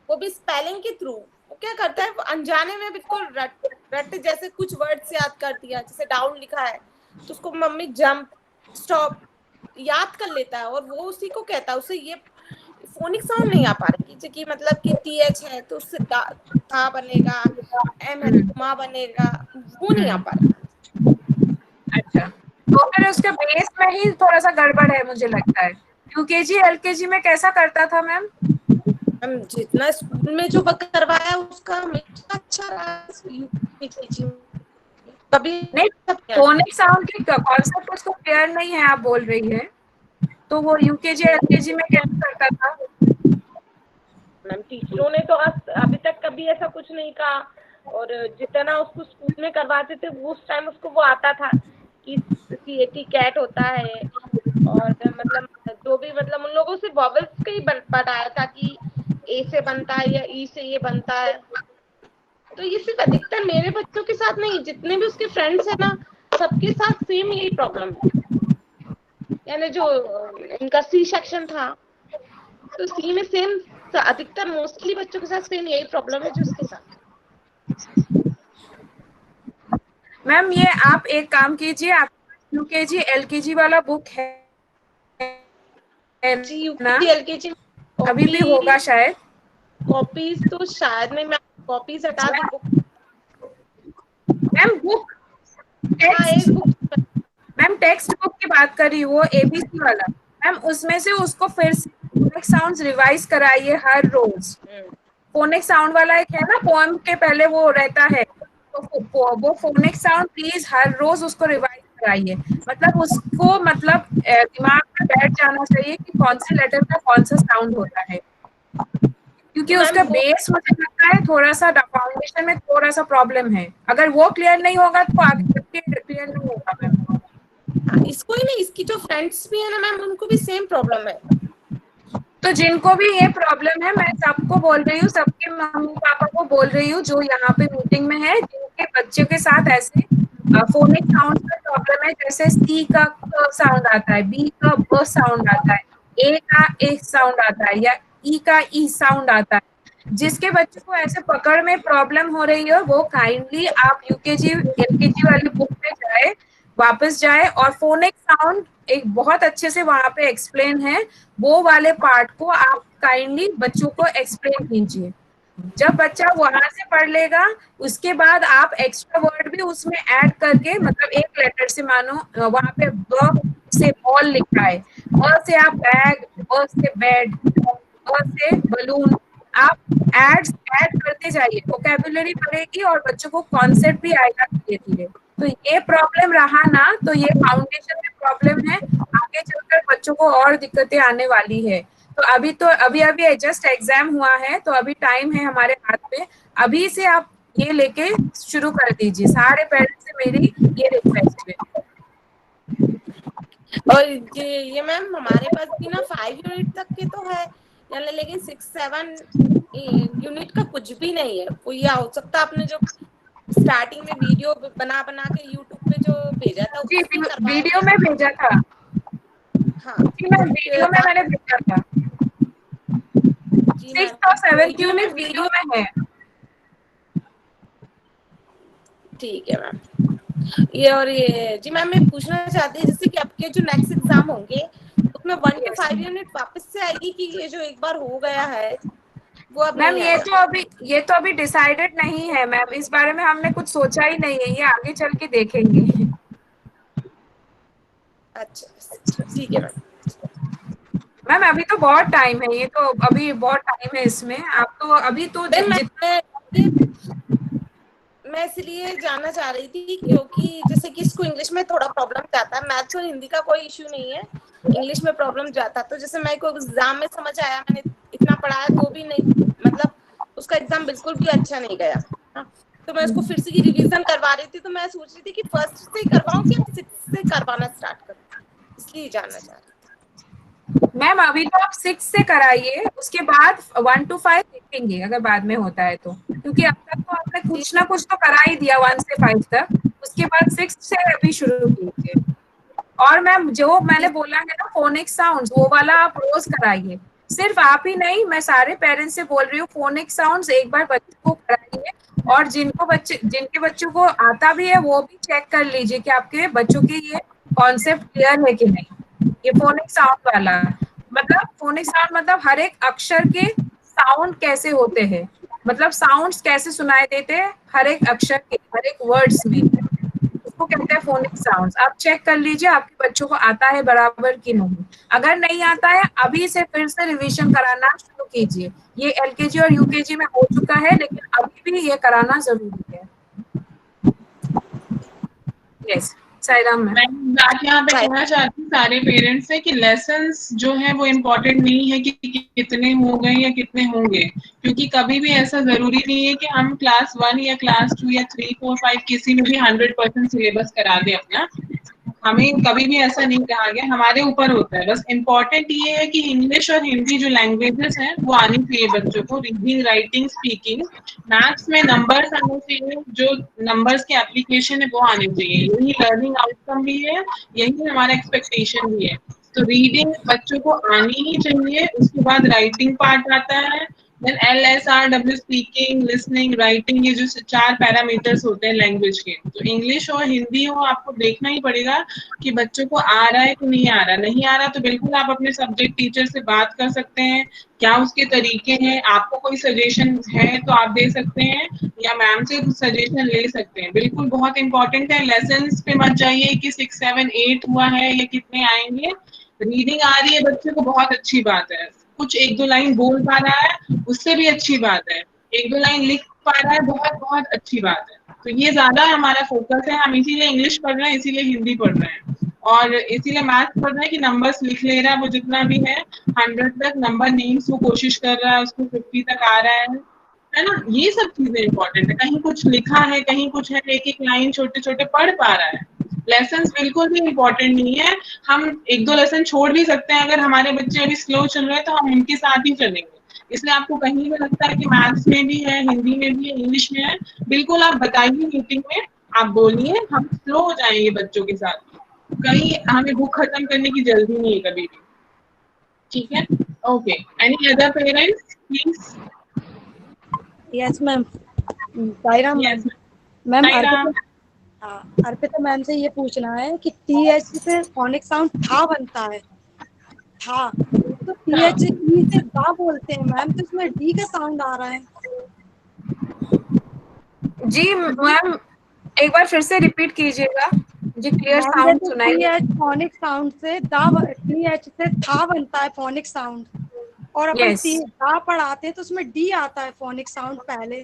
वो भी स्पेलिंग के थ्रू। वो क्या करता है, वो अनजाने में बिल्कुल रट रट जैसे कुछ वर्ड्स याद कर दिया, जैसे डाउन लिखा है तो उसको मम्मी जंप स्टॉप याद कर लेता है, और वो उसी को कहता है। उसे ये फोनिक साउंड नहीं आ पा रही, जैसे कि मतलब कि TH है तो उससे था बनेगा, M है तो माँ बनेगा, वो नहीं आ पा रहा। अच्छा, तो फिर उसके बेस में ही थोड़ा सा गड़बड़ है मुझे लगता है। यूकेजी एलकेजी में कैसा करता था मैम? हम जितना स्कूल में जो करवाया उसका हमेशा अच्छा रहा, UKG में कभी नहीं, फोनिक साउंड की कॉन्सेप्ट उसको क्लियर नहीं है आप बोल रही है, तो वो यूकेजी एलकेजी में कैसे करता था? मैम टीचरों ने तो अभी तक कभी ऐसा कुछ नहीं कहा, और जितना उसको स्कूल में करवाते थे वो उस टाइम उसको वो आता था कि CAT कैट होता है, और मतलब जो भी मतलब उन लोगों से वॉवेल्स का ही बताया था कि A से बनता है या E से ये बनता है। तो ये सिर्फ अधिकतर मेरे बच्चों के साथ नहीं, जितने भी उसके फ्रेंड्स हैं ना, सबके साथ सेम यही प्रॉब्लम है। यानी जो इनका C सेक्शन था, तो C में सेम अधिकतर मोस्टली बच्चों के साथ सेम यही प्रॉब्लम है जो उसके साथ। मैम ये आप एक काम कीजिए, आप यूकेजी एलकेजी वाला बुक है जी ना, UKG LKG अभी भी होगा शायद। कॉपीज तो शायद नहीं, मैं कॉपीज हटा दी बुक। मैम बुक हाँ टेक्स्ट, एक बुक। मैम टेक्स्ट बुक की बात करी, वो एबीसी वाला। मैम उसमें से उसको फिर से फोनिक साउंड्स रिवाइज कराइए हर रोज। फोनिक साउंड वाला एक है ना, पोएम के पहले वो रहता है, तो वो फोनिक साउंड प्लीज हर रोज उसको रिवाइज कराइए। मतलब उसको मतलब दिमाग में बैठ जाना चाहिए कि कौन से लेटर का कौन सा साउंड होता है, क्योंकि तो उसका मैम बेस मुझे लगता है थोड़ा सा फाउंडेशन में थोड़ा सा प्रॉब्लम है। अगर वो क्लियर नहीं होगा तो आगे चल के क्लियर नहीं होगा मैम। इसको ही नहीं, इसकी जो फ्रेंड्स भी है ना मैम, उनको भी सेम प्रॉब्लम है। तो जिनको भी ये प्रॉब्लम है, मैं सबको बोल रही हूँ, सबके मम्मी पापा को बोल रही हूँ जो यहाँ पे मीटिंग में है, जिनके बच्चे के साथ ऐसे फोनिक साउंड का प्रॉब्लम है, जैसे सी का क साउंड आता है, बी का ब साउंड आता है, ए का ए साउंड आता है, या ई का ई साउंड आता है, जिसके बच्चे को ऐसे पकड़ में प्रॉब्लम हो रही है, वो काइंडली आप यूकेजी एलकेजी वाली बुक में जाए, वापस जाए, और फोनिक साउंड एक बहुत अच्छे से वहां पे एक्सप्लेन है, वो वाले पार्ट को आप काइंडली बच्चों को एक्सप्लेन कीजिए। जब बच्चा वहां से पढ़ लेगा, उसके बाद आप एक्स्ट्रा वर्ड भी उसमें ऐड करके, मतलब एक लेटर से, मानो वहां पे ब से बॉल लिखा है, ब से आप बैग, ब से बेड, ब से बलून, आप ऐड करते जाइए, वोकैबुलरी बढ़ेगी और बच्चों को कॉन्सेप्ट भी आएगा धीरे धीरे। तो ये प्रॉब्लम रहा ना, तो ये फाउंडेशन में प्रॉब्लम है, आगे चलकर बच्चों को और दिक्कतें आने वाली है। तो अभी अभी जस्ट एग्जाम हुआ है, तो अभी टाइम है हमारे हाथ में, अभी से आप ये लेके शुरू कर दीजिए। सारे पेरेंट्स से मेरी ये रिक्वेस्ट है। और ये मैम हमारे पास भी ना 5 यूनिट तक के तो है, यानी लेकिन 6-7 यूनिट का कुछ भी नहीं है। वो ये हो सकता है आपने जो स्टार्टिंग में वीडियो बना बना के यूट्यूब पे जो भेजा था जी, उसमें करवाया वीडियो गया। में भेजा था। हाँ जी मैम, वीडियो में मैंने भेजा था। जी 6 और 7 वीडियो में यूनिट वीडियो में है। ठीक है मैम। ये जी मैम मैं पूछना चाहती हूँ, जैसे कि आपके जो नेक्स्ट एग्जाम होंगे उसमें 1 to 5 यूनिट वापस से आएगी, कि ये जो एक बार हो गया है वो अब मैम नहीं आएगा? ये तो अभी डिसाइडेड नहीं है मैम, इस बारे में हमने कुछ सोचा ही नहीं है, ये आगे चल के देखेंगे। अच्छा ठीक है मैम। मैम अभी तो बहुत टाइम है, ये तो अभी बहुत टाइम है इसमें, आप तो अभी तो मैं इसलिए जानना चाह रही थी क्योंकि जैसे कि इसको इंग्लिश में थोड़ा प्रॉब्लम जाता है, मैथ्स और हिंदी का कोई इश्यू नहीं है, इंग्लिश में प्रॉब्लम जाता, तो जैसे मेरे को एग्जाम में समझ आया, मैंने इतना पढ़ाया तो भी नहीं, मतलब उसका एग्जाम बिल्कुल भी अच्छा नहीं गया। हाँ, तो मैं उसको फिर से रिवीजन करवा रही थी, तो मैं सोच रही थी कि फर्स्ट से ही करवाऊं कि 6 से करवाना स्टार्ट करूं, इसलिए जानना चाह रही थी। मैम अभी तो आप 6 से कराइए, उसके बाद 1 to 5 देखेंगे अगर बाद में होता है तो, क्योंकि अब तक तो आपने कुछ ना कुछ तो करा ही दिया 1 से 5 तक, उसके बाद 6 से अभी शुरू कीजिए। और मैम जो मैंने बोला है ना फोनिक साउंड्स, वो वाला आप रोज कराइए। सिर्फ आप ही नहीं, मैं सारे पेरेंट्स से बोल रही हूँ, फोनिक साउंड्स एक बार बच्चों को कराइए। और जिनके बच्चों को आता भी है वो भी चेक कर लीजिए कि आपके बच्चों के ये कॉन्सेप्ट क्लियर है कि नहीं। ये फोनिक साउंड वाला मतलब, फोनिक साउंड मतलब हर एक अक्षर के साउंड कैसे होते हैं, मतलब साउंड्स कैसे सुनाई देते हैं हर एक अक्षर के, हर एक वर्ड्स में, उसको कहते हैं फोनिक साउंड्स। आप चेक कर लीजिए आपके बच्चों को आता है बराबर कि नहीं। अगर नहीं आता है, अभी से फिर से रिवीजन कराना शुरू कीजिए। ये एलकेजी और यूकेजी में हो चुका है, लेकिन अभी भी ये कराना जरूरी है। Yes, Sairam ma'am. मैं बात यहाँ पे कहना चाहती हूँ सारे पेरेंट्स से कि लेसन्स जो है वो इम्पोर्टेंट नहीं है कि कितने हो गए या कितने होंगे, क्योंकि कभी भी ऐसा जरूरी नहीं है कि हम क्लास 1 या क्लास 2 या 3, 4, 5 किसी में भी 100% सिलेबस करा दे अपना। हमें कभी भी ऐसा नहीं कहा गया, हमारे ऊपर होता है। बस इम्पोर्टेंट ये है कि इंग्लिश और हिंदी जो लैंग्वेजेस हैं वो आनी चाहिए बच्चों को, रीडिंग, राइटिंग, स्पीकिंग। मैथ्स में नंबर्स आने चाहिए, जो नंबर्स के एप्लीकेशन है वो आने चाहिए। यही लर्निंग आउटकम भी है, यही हमारा एक्सपेक्टेशन भी है। तो रीडिंग बच्चों को आनी ही चाहिए। उसके बाद राइटिंग पार्ट आता है, then LSRW, speaking, listening, writing, ये जो 4 पैरामीटर्स होते हैं लैंग्वेज के। तो इंग्लिश हो हिंदी हो, आपको देखना ही पड़ेगा कि बच्चों को आ रहा है कि नहीं आ रहा। नहीं आ रहा तो बिल्कुल आप अपने सब्जेक्ट टीचर से बात कर सकते हैं, क्या उसके तरीके हैं। आपको कोई सजेशन है तो आप दे सकते हैं, या मैम से कुछ सजेशन ले सकते हैं। बिल्कुल बहुत इंपॉर्टेंट है। लेसन्स पे मत जाइए कि 6, 7, 8 हुआ है या कितने आएंगे। रीडिंग आ रही है बच्चे को, बहुत अच्छी बात है। कुछ 1-2 लाइन बोल पा रहा है, उससे भी अच्छी बात है। 1-2 लाइन लिख पा रहा है, बहुत बहुत अच्छी बात है। तो ये ज्यादा हमारा फोकस है। हम इसीलिए इंग्लिश पढ़ रहे हैं, इसीलिए हिंदी पढ़ रहे हैं, और इसीलिए मैथ्स पढ़ रहे हैं कि नंबर्स लिख ले रहा है वो जितना भी है। 100 तक नंबर नेम्स वो कोशिश कर रहा है, उसको 50 तक आ रहा है ना। ये सब चीजें इंपॉर्टेंट है। कहीं कुछ लिखा है, कहीं कुछ है, एक एक लाइन छोटे छोटे पढ़ पा रहा है। लेसन्स बिल्कुल भी इम्पोर्टेंट नहीं है। हम 1-2 लेसन छोड़ भी सकते हैं। अगर हमारे बच्चे अभी स्लो चल रहे हैं तो हम उनके साथ ही चलेंगे। इसलिए आपको कहीं भी लगता है कि मैथ्स में भी है, हिंदी में भी है, इंग्लिश में है, बिल्कुल आप बताइए मीटिंग में, आप बोलिए, हम स्लो हो जाएंगे बच्चों के साथ। कहीं हमें बुक खत्म करने की जल्दी नहीं है कभी भी। ठीक है, okay. Any other parents please? Yes ma'am. Sairam ma'am. Yes ma'am Sairam. Arpita ma'am से ये पूछना है कि TH से फोनिक साउंड था बनता है, था, तो TH ई से दा बोलते हैं मैम, तो इसमें डी का साउंड आ रहा है। जी मैम, एक बार फिर से रिपीट कीजिएगा, मुझे क्लियर मैम साउंड जैसे सुनाई। TH फोनिक साउंड से दा, TH से था बनता है फोनिक साउंड, और अपन यस दा पढ़ाते हैं तो उसमें डी आता है फोनिक साउंड पहले।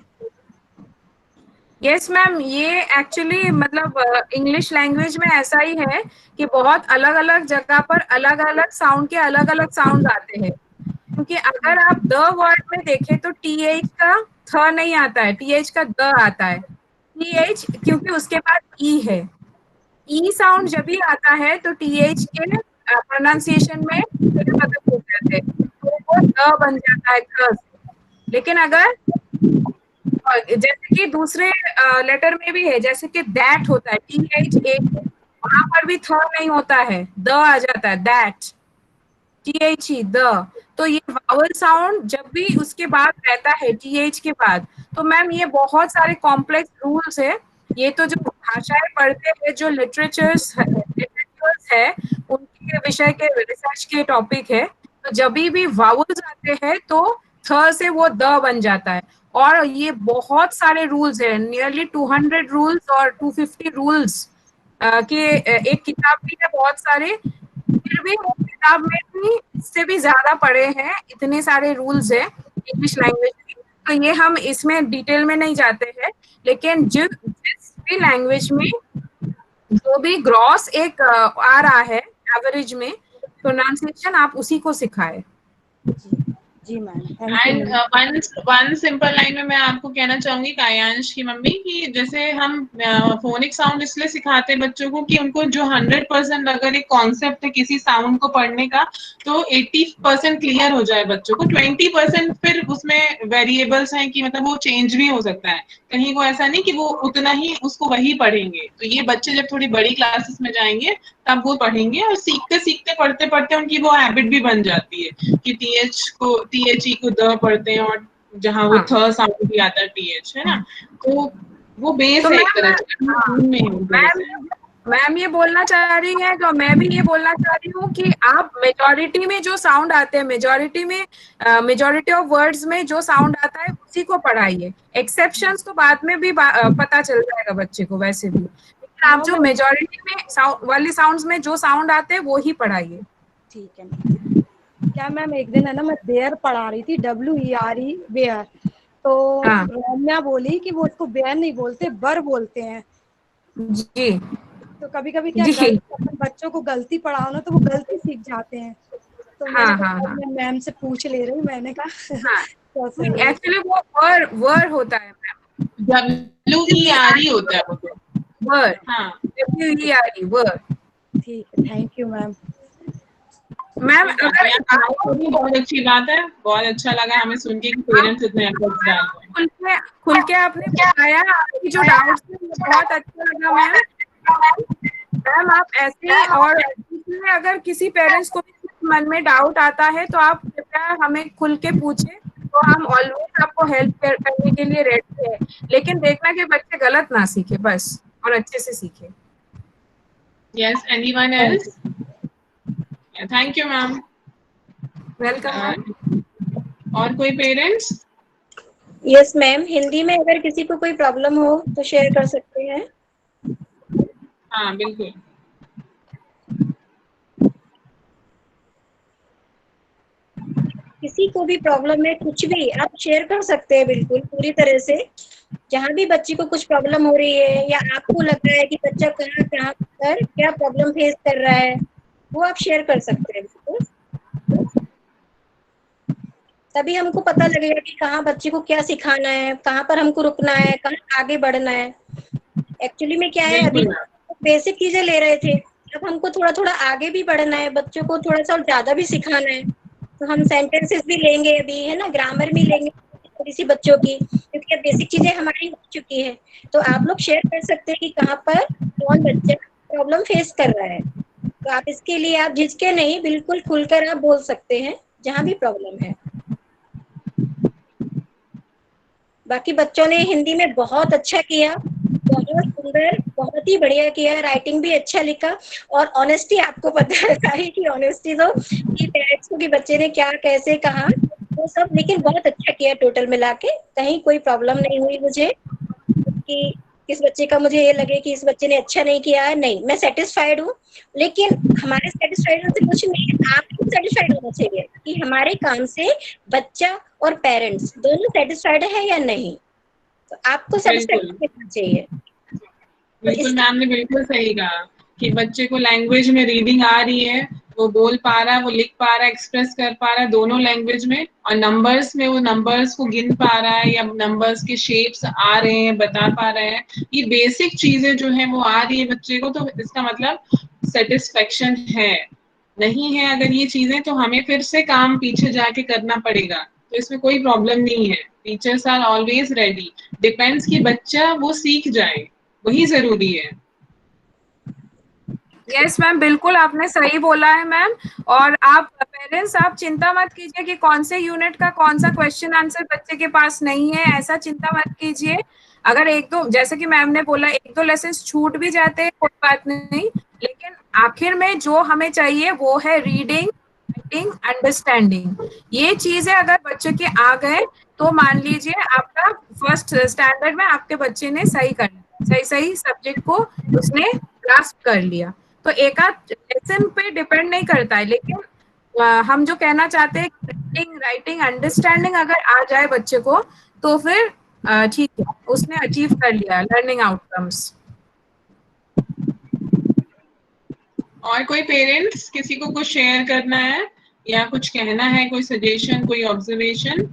यस मैम, ये एक्चुअली मतलब इंग्लिश लैंग्वेज में ऐसा ही है कि बहुत अलग अलग जगह पर अलग अलग साउंड के अलग अलग साउंड आते हैं। क्योंकि अगर आप द वर्ड में देखें तो TH का थ नहीं आता है, TH का द आता है। TH क्योंकि उसके बाद ई है, ई साउंड जब भी आता है तो TH के प्रोनाउंसिएशन में बदल हो जाते हैं, तो वो द बन जाता है थ से। लेकिन अगर जैसे कि दूसरे लेटर में भी है, जैसे कि दैट होता है, TH वहां पर भी थ नहीं होता है, द आ जाता है, दैट, THE, द। तो ये वावल साउंड जब भी उसके बाद रहता है TH के बाद, तो मैम ये बहुत सारे कॉम्प्लेक्स रूल्स है। ये तो जो भाषाएं पढ़ते हैं, जो लिटरेचर्स है, उनके विषय के रिसर्च के टॉपिक है। तो जब भी वावल्स आते हैं तो थ से वो द बन जाता है। और ये बहुत सारे रूल्स है, नियरली 200 रूल्स और 250 रूल्स के एक किताब भी है, बहुत सारे। फिर भी वो किताब में भी इससे भी ज्यादा पढ़े हैं, इतने सारे रूल्स है इंग्लिश लैंग्वेज में। तो ये हम इसमें डिटेल में नहीं जाते हैं, लेकिन जिस भी लैंग्वेज में जो भी ग्रॉस एक आ रहा है एवरेज में प्रोनाउंसिएशन, आप उसी को सिखाए। जी ma'am, thank you and ma'am. One simple line में मैं आपको कहना चाहूंगी कायांश की मम्मी कि जैसे हम फोनिक साउंड इसलिए सिखाते हैं बच्चों को कि उनको जो 100% अगर एक कॉन्सेप्ट है किसी साउंड को पढ़ने का तो 80% क्लियर हो जाए बच्चों को, 20% फिर उसमें वेरिएबल्स हैं कि मतलब वो चेंज भी हो सकता है, कहीं वो ऐसा नहीं कि वो उतना ही उसको वही पढ़ेंगे। तो ये बच्चे जब थोड़ी बड़ी क्लासेस में जाएंगे तब वो पढ़ेंगे और सीखते सीखते पढ़ते पढ़ते उनकी वो हैबिट भी बन जाती है कि THE को द पढ़ते हैं और जहाँ वो हाँ। थ साउंड भी आता है TH, है ना। तो वो बेस तो है एक मैम तरह से। मैम ये बोलना चाह रही है, तो मैं भी ये बोलना चाह रही हूँ कि आप मेजॉरिटी में जो साउंड आते हैं, मेजॉरिटी ऑफ वर्ड्स में जो साउंड आता है उसी को पढ़ाइए। एक्सेप्शंस तो बाद में भी पता चल जाएगा बच्चे को वैसे भी, लेकिन आप नो जो मैम, मेजॉरिटी में वाली साउंड्स में जो साउंड आते हैं वो ही पढ़ाइए। ठीक है मैम। क्या मैम, एक दिन है ना मैं बेयर पढ़ा रही थी, WERE बेयर, तो हाँ रम्या बोली कि वो उसको बेयर नहीं बोलते, बर बोलते हैं। जी तो कभी कभी क्या जी। गलती, अपन बच्चों को गलती पढ़ाओ ना तो वो गलती सीख जाते हैं। तो मैंने हाँ कहा हाँ अब हाँ मैं मैम से पूछ ले रही हूँ, मैंने कहा हाँ। कैसे है। एक्चुअली वो वर होता है मैम, WERE होता है वो तो। वर, हाँ WERE वर। ठीक है, थैंक यू मैम। मैम कोई बात अगर नहीं, आप पढ़ाई करिए, बहुत अच्छी बात है, बहुत अच्छा लगा हमें सुन के कि पेरेंट्स इतने एफर्ट्स डाल रहे हैं। खुल के आपने बताया, आपकी जो डाउट्स थे वो बहुत अच्छा लगा मैम। मैम आप ऐसे ही, और इसमें अगर किसी पेरेंट्स को भी मन में डाउट आता है तो आप कृपया हमें खुल के पूछें, तो हम ऑलवेज आपको हेल्प करने के लिए रेडी है। लेकिन देखना कि बच्चे गलत ना सीखे बस, और अच्छे से सीखे। Yes, anyone else? Thank you ma'am. Welcome ma'am. और कोई पेरेंट्स? यस मैम, हिंदी में अगर किसी को कोई प्रॉब्लम हो तो शेयर कर सकते हैं। हाँ बिल्कुल। किसी को भी प्रॉब्लम है, कुछ भी आप शेयर कर सकते हैं, बिल्कुल पूरी तरह से। जहाँ भी बच्ची को कुछ प्रॉब्लम हो रही है या आपको लग रहा है कि बच्चा कहाँ कहाँ पर क्या प्रॉब्लम फेस कर रहा है, वो आप शेयर कर सकते हैं बिल्कुल। तभी हमको पता लगेगा कि कहाँ बच्चे को क्या सिखाना है, कहाँ पर हमको रुकना है, कहाँ आगे बढ़ना है। एक्चुअली में क्या है, अभी बिल्कुल बेसिक चीजें ले रहे थे, अब हमको थोड़ा थोड़ा आगे भी बढ़ना है, बच्चों को थोड़ा सा ज्यादा भी सिखाना है। तो हम सेंटेंसेस भी लेंगे अभी, है ना, ग्रामर भी लेंगे थोड़ी सी बच्चों की, क्योंकि अब बेसिक चीजें हमारी हो चुकी है। तो आप लोग शेयर कर सकते हैं कि कहाँ पर कौन बच्चा प्रॉब्लम फेस कर रहा है। तो आप इसके लिए आप झिझके नहीं, बिल्कुल खुलकर आप बोल सकते हैं जहाँ भी प्रॉब्लम है। बाकी बच्चों ने हिंदी में बहुत अच्छा किया, बहुत सुंदर, बहुत ही बढ़िया किया, राइटिंग भी अच्छा लिखा। और ऑनेस्टी आपको पता है सारी की ऑनेस्टी, तो कि पेरेंट्स को कि बच्चे ने क्या कैसे कहा वो सब, लेकिन बहुत अच्छा किया टोटल मिला के। कहीं कोई प्रॉब्लम नहीं हुई मुझे कि किस बच्चे का मुझे ये लगे कि इस बच्चे ने अच्छा नहीं किया है, नहीं, मैं सेटिस्फाइड हूँ। लेकिन हमारे सेटिस्फाइड होने से कुछ नहीं, आपको सेटिस्फाइड होना चाहिए कि हमारे काम से बच्चा और पेरेंट्स दोनों सेटिस्फाइड है या नहीं। तो आपको बिल्कुल सेटिस्फेक्शन होना चाहिए। तो बिल्कुल, इसके मैम ने बिल्कुल सही कहा कि बच्चे को लैंग्वेज में रीडिंग आ रही है, वो बोल पा रहा है, वो लिख पा रहा है, एक्सप्रेस कर पा रहा है दोनों लैंग्वेज में, और नंबर्स में वो नंबर्स को गिन पा रहा है या नंबर्स के शेप्स आ रहे हैं, बता पा रहे हैं, ये बेसिक चीजें जो है वो आ रही है बच्चे को, तो इसका मतलब सेटिस्फेक्शन है। नहीं है अगर ये चीजें तो हमें फिर से काम पीछे जाके करना पड़ेगा, तो इसमें कोई प्रॉब्लम नहीं है। Teachers are always ready, depends कि बच्चा वो सीख जाए, वही जरूरी है। यस मैम, बिल्कुल आपने सही बोला है मैम। और आप पेरेंट्स, आप चिंता मत कीजिए कि कौन से यूनिट का कौन सा क्वेश्चन आंसर बच्चे के पास नहीं है, ऐसा चिंता मत कीजिए। अगर एक दो, जैसे कि मैम ने बोला, एक दो लेसन छूट भी जाते हैं कोई बात नहीं, लेकिन आखिर में जो हमें चाहिए वो है रीडिंग, राइटिंग, अंडरस्टैंडिंग। ये चीजें अगर बच्चे के आ गए तो मान लीजिए आपका फर्स्ट स्टैंडर्ड में आपके बच्चे ने सही कर लिया, सही सही सब्जेक्ट को उसने ग्रास्प कर लिया। तो एक आध लेसन पे डिपेंड नहीं करता है, लेकिन हम जो कहना चाहते हैं, रीडिंग, राइटिंग, अंडरस्टैंडिंग अगर आ जाए बच्चे को तो फिर ठीक है, उसने अचीव कर लिया लर्निंग आउटकम्स। और कोई पेरेंट्स, किसी को कुछ शेयर करना है या कुछ कहना है, कोई सजेशन, कोई ऑब्जर्वेशन?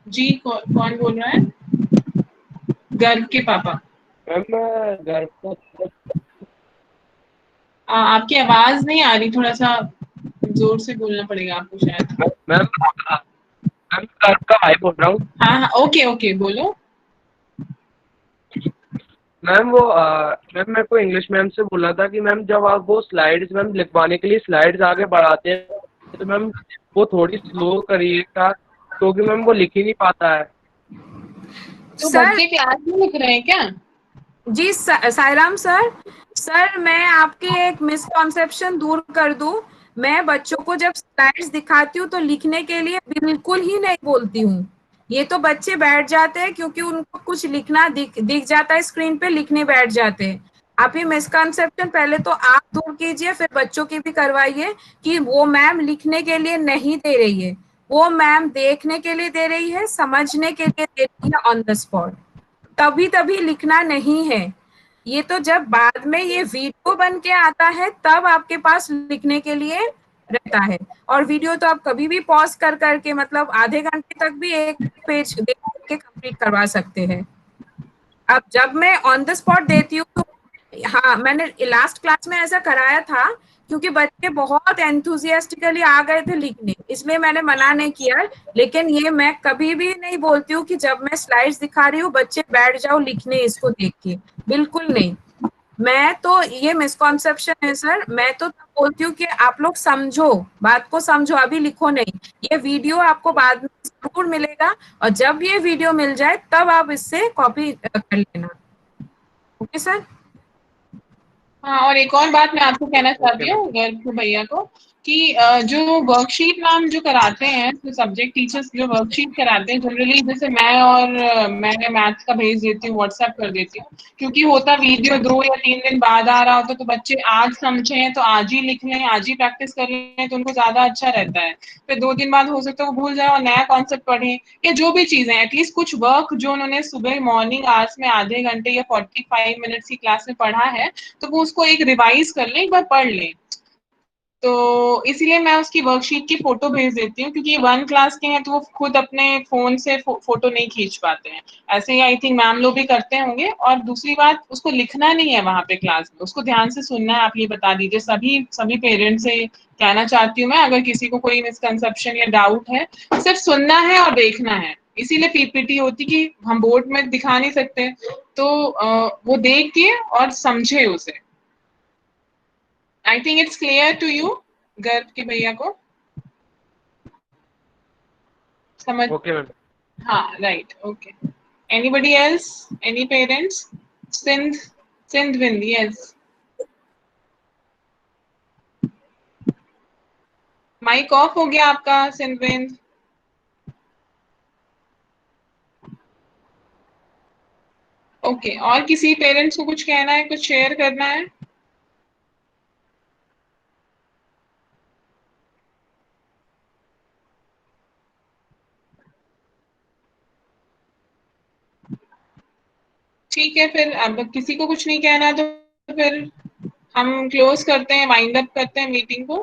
जी, कौन बोल रहा है? गर्व के पापा। आपकी आवाज नहीं आ रही, थोड़ा सा जोर से बोलना पड़ेगा आपको शायद। मैम गर्व का भाई बोल रहा हूँ। हाँ हाँ, ओके ओके, बोलो। मैम मैम मेरे को इंग्लिश मैम से बोला था कि मैम जब आप वो स्लाइड्स मैम लिखवाने के लिए स्लाइड्स आगे बढ़ाते हैं तो मैम वो थोड़ी स्लो करिएगा, क्योंकि मैम वो लिख ही नहीं पाता है। तो बच्चे क्लास में लिख रहे हैं क्या? जी साईराम सर मैं आपकी एक मिसकॉन्सेप्शन दूर कर दूं। मैं बच्चों को जब स्लाइड्स दिखाती हूँ तो लिखने के लिए बिल्कुल ही नहीं बोलती हूँ। ये तो बच्चे बैठ जाते हैं क्योंकि उनको कुछ लिखना दिख जाता है स्क्रीन पे, लिखने बैठ जाते हैं। आप ये मिसकॉन्सेप्शन पहले तो आप दूर कीजिए, फिर बच्चों की भी करवाइए कि वो मैम लिखने के लिए नहीं दे रही है, वो मैम देखने के लिए दे रही है, समझने के लिए दे रही है ऑन द स्पॉट। तभी लिखना नहीं है। ये तो जब बाद में ये वीडियो बन के आता है तब आपके पास लिखने के लिए रहता है। और वीडियो तो आप कभी भी पॉज कर करके मतलब आधे घंटे तक भी एक पेज देख के कंप्लीट करवा सकते हैं। अब जब मैं ऑन द स्पॉट देती हूँ तो हाँ, मैंने लास्ट क्लास में ऐसा कराया था क्योंकि बच्चे बहुत एंथुजियास्टिकली आ गए थे लिखने, इसलिए मैंने मना नहीं किया। लेकिन ये मैं कभी भी नहीं बोलती हूँ कि जब मैं स्लाइड्स दिखा रही हूँ बच्चे बैठ जाओ लिखने इसको देख के, बिल्कुल नहीं। मैं तो ये मिसकॉन्सेप्शन है सर। मैं तो बोलती हूँ कि आप लोग समझो, बात को समझो, अभी लिखो नहीं। ये वीडियो आपको बाद में जरूर मिलेगा और जब ये वीडियो मिल जाए तब आप इससे कॉपी कर लेना। Okay sir. हाँ, और एक और बात मैं आपको कहना चाहती हूँ गर्व भैया को कि जो वर्कशीट मैम जो कराते हैं, तो सब्जेक्ट टीचर्स जो वर्कशीट कराते हैं जनरली, जैसे मैं मैथ्स का भेज देती हूँ, व्हाट्सएप कर देती हूँ, क्योंकि होता वीडियो 2 या 3 दिन बाद आ रहा होता, तो बच्चे आज समझे तो आज ही लिख लें, आज ही प्रैक्टिस कर लें, तो उनको ज्यादा अच्छा रहता है। फिर 2 दिन बाद हो सकता है वो भूल जाए और नया कॉन्सेप्ट पढ़े, या जो भी चीजें, एटलीस्ट कुछ वर्क जो उन्होंने सुबह मॉर्निंग आवर्स में आधे घंटे या 45 मिनट्स की क्लास में पढ़ा है, तो वो उसको एक रिवाइज कर लें, एक बार पढ़ लें। तो इसीलिए मैं उसकी वर्कशीट की फोटो भेज देती हूँ, क्योंकि 1 क्लास के हैं तो वो खुद अपने फोन से फोटो नहीं खींच पाते हैं। ऐसे ही आई थिंक मैम लोग भी करते होंगे। और दूसरी बात, उसको लिखना नहीं है वहां पे क्लास में, उसको ध्यान से सुनना है। आप ये बता दीजिए, सभी पेरेंट्स से कहना चाहती हूँ मैं, अगर किसी को कोई मिसकंसेप्शन या डाउट है, सिर्फ सुनना है और देखना है। इसीलिए पीपीटी होती कि हम बोर्ड में दिखा नहीं सकते, तो वो देख के और समझे उसे। I think it's clear to you, गर्व के भैया को समझ? Okay ma'am. हाँ, right, okay. Anybody else? Any parents? Sindhvind, yes. Mike off हो गया आपका सिंधविंद। ओके, और किसी पेरेंट्स को कुछ कहना है, कुछ शेयर करना है? ठीक है, फिर अब किसी को कुछ नहीं कहना तो फिर हम क्लोज करते हैं, वाइंड अप करते हैं मीटिंग को।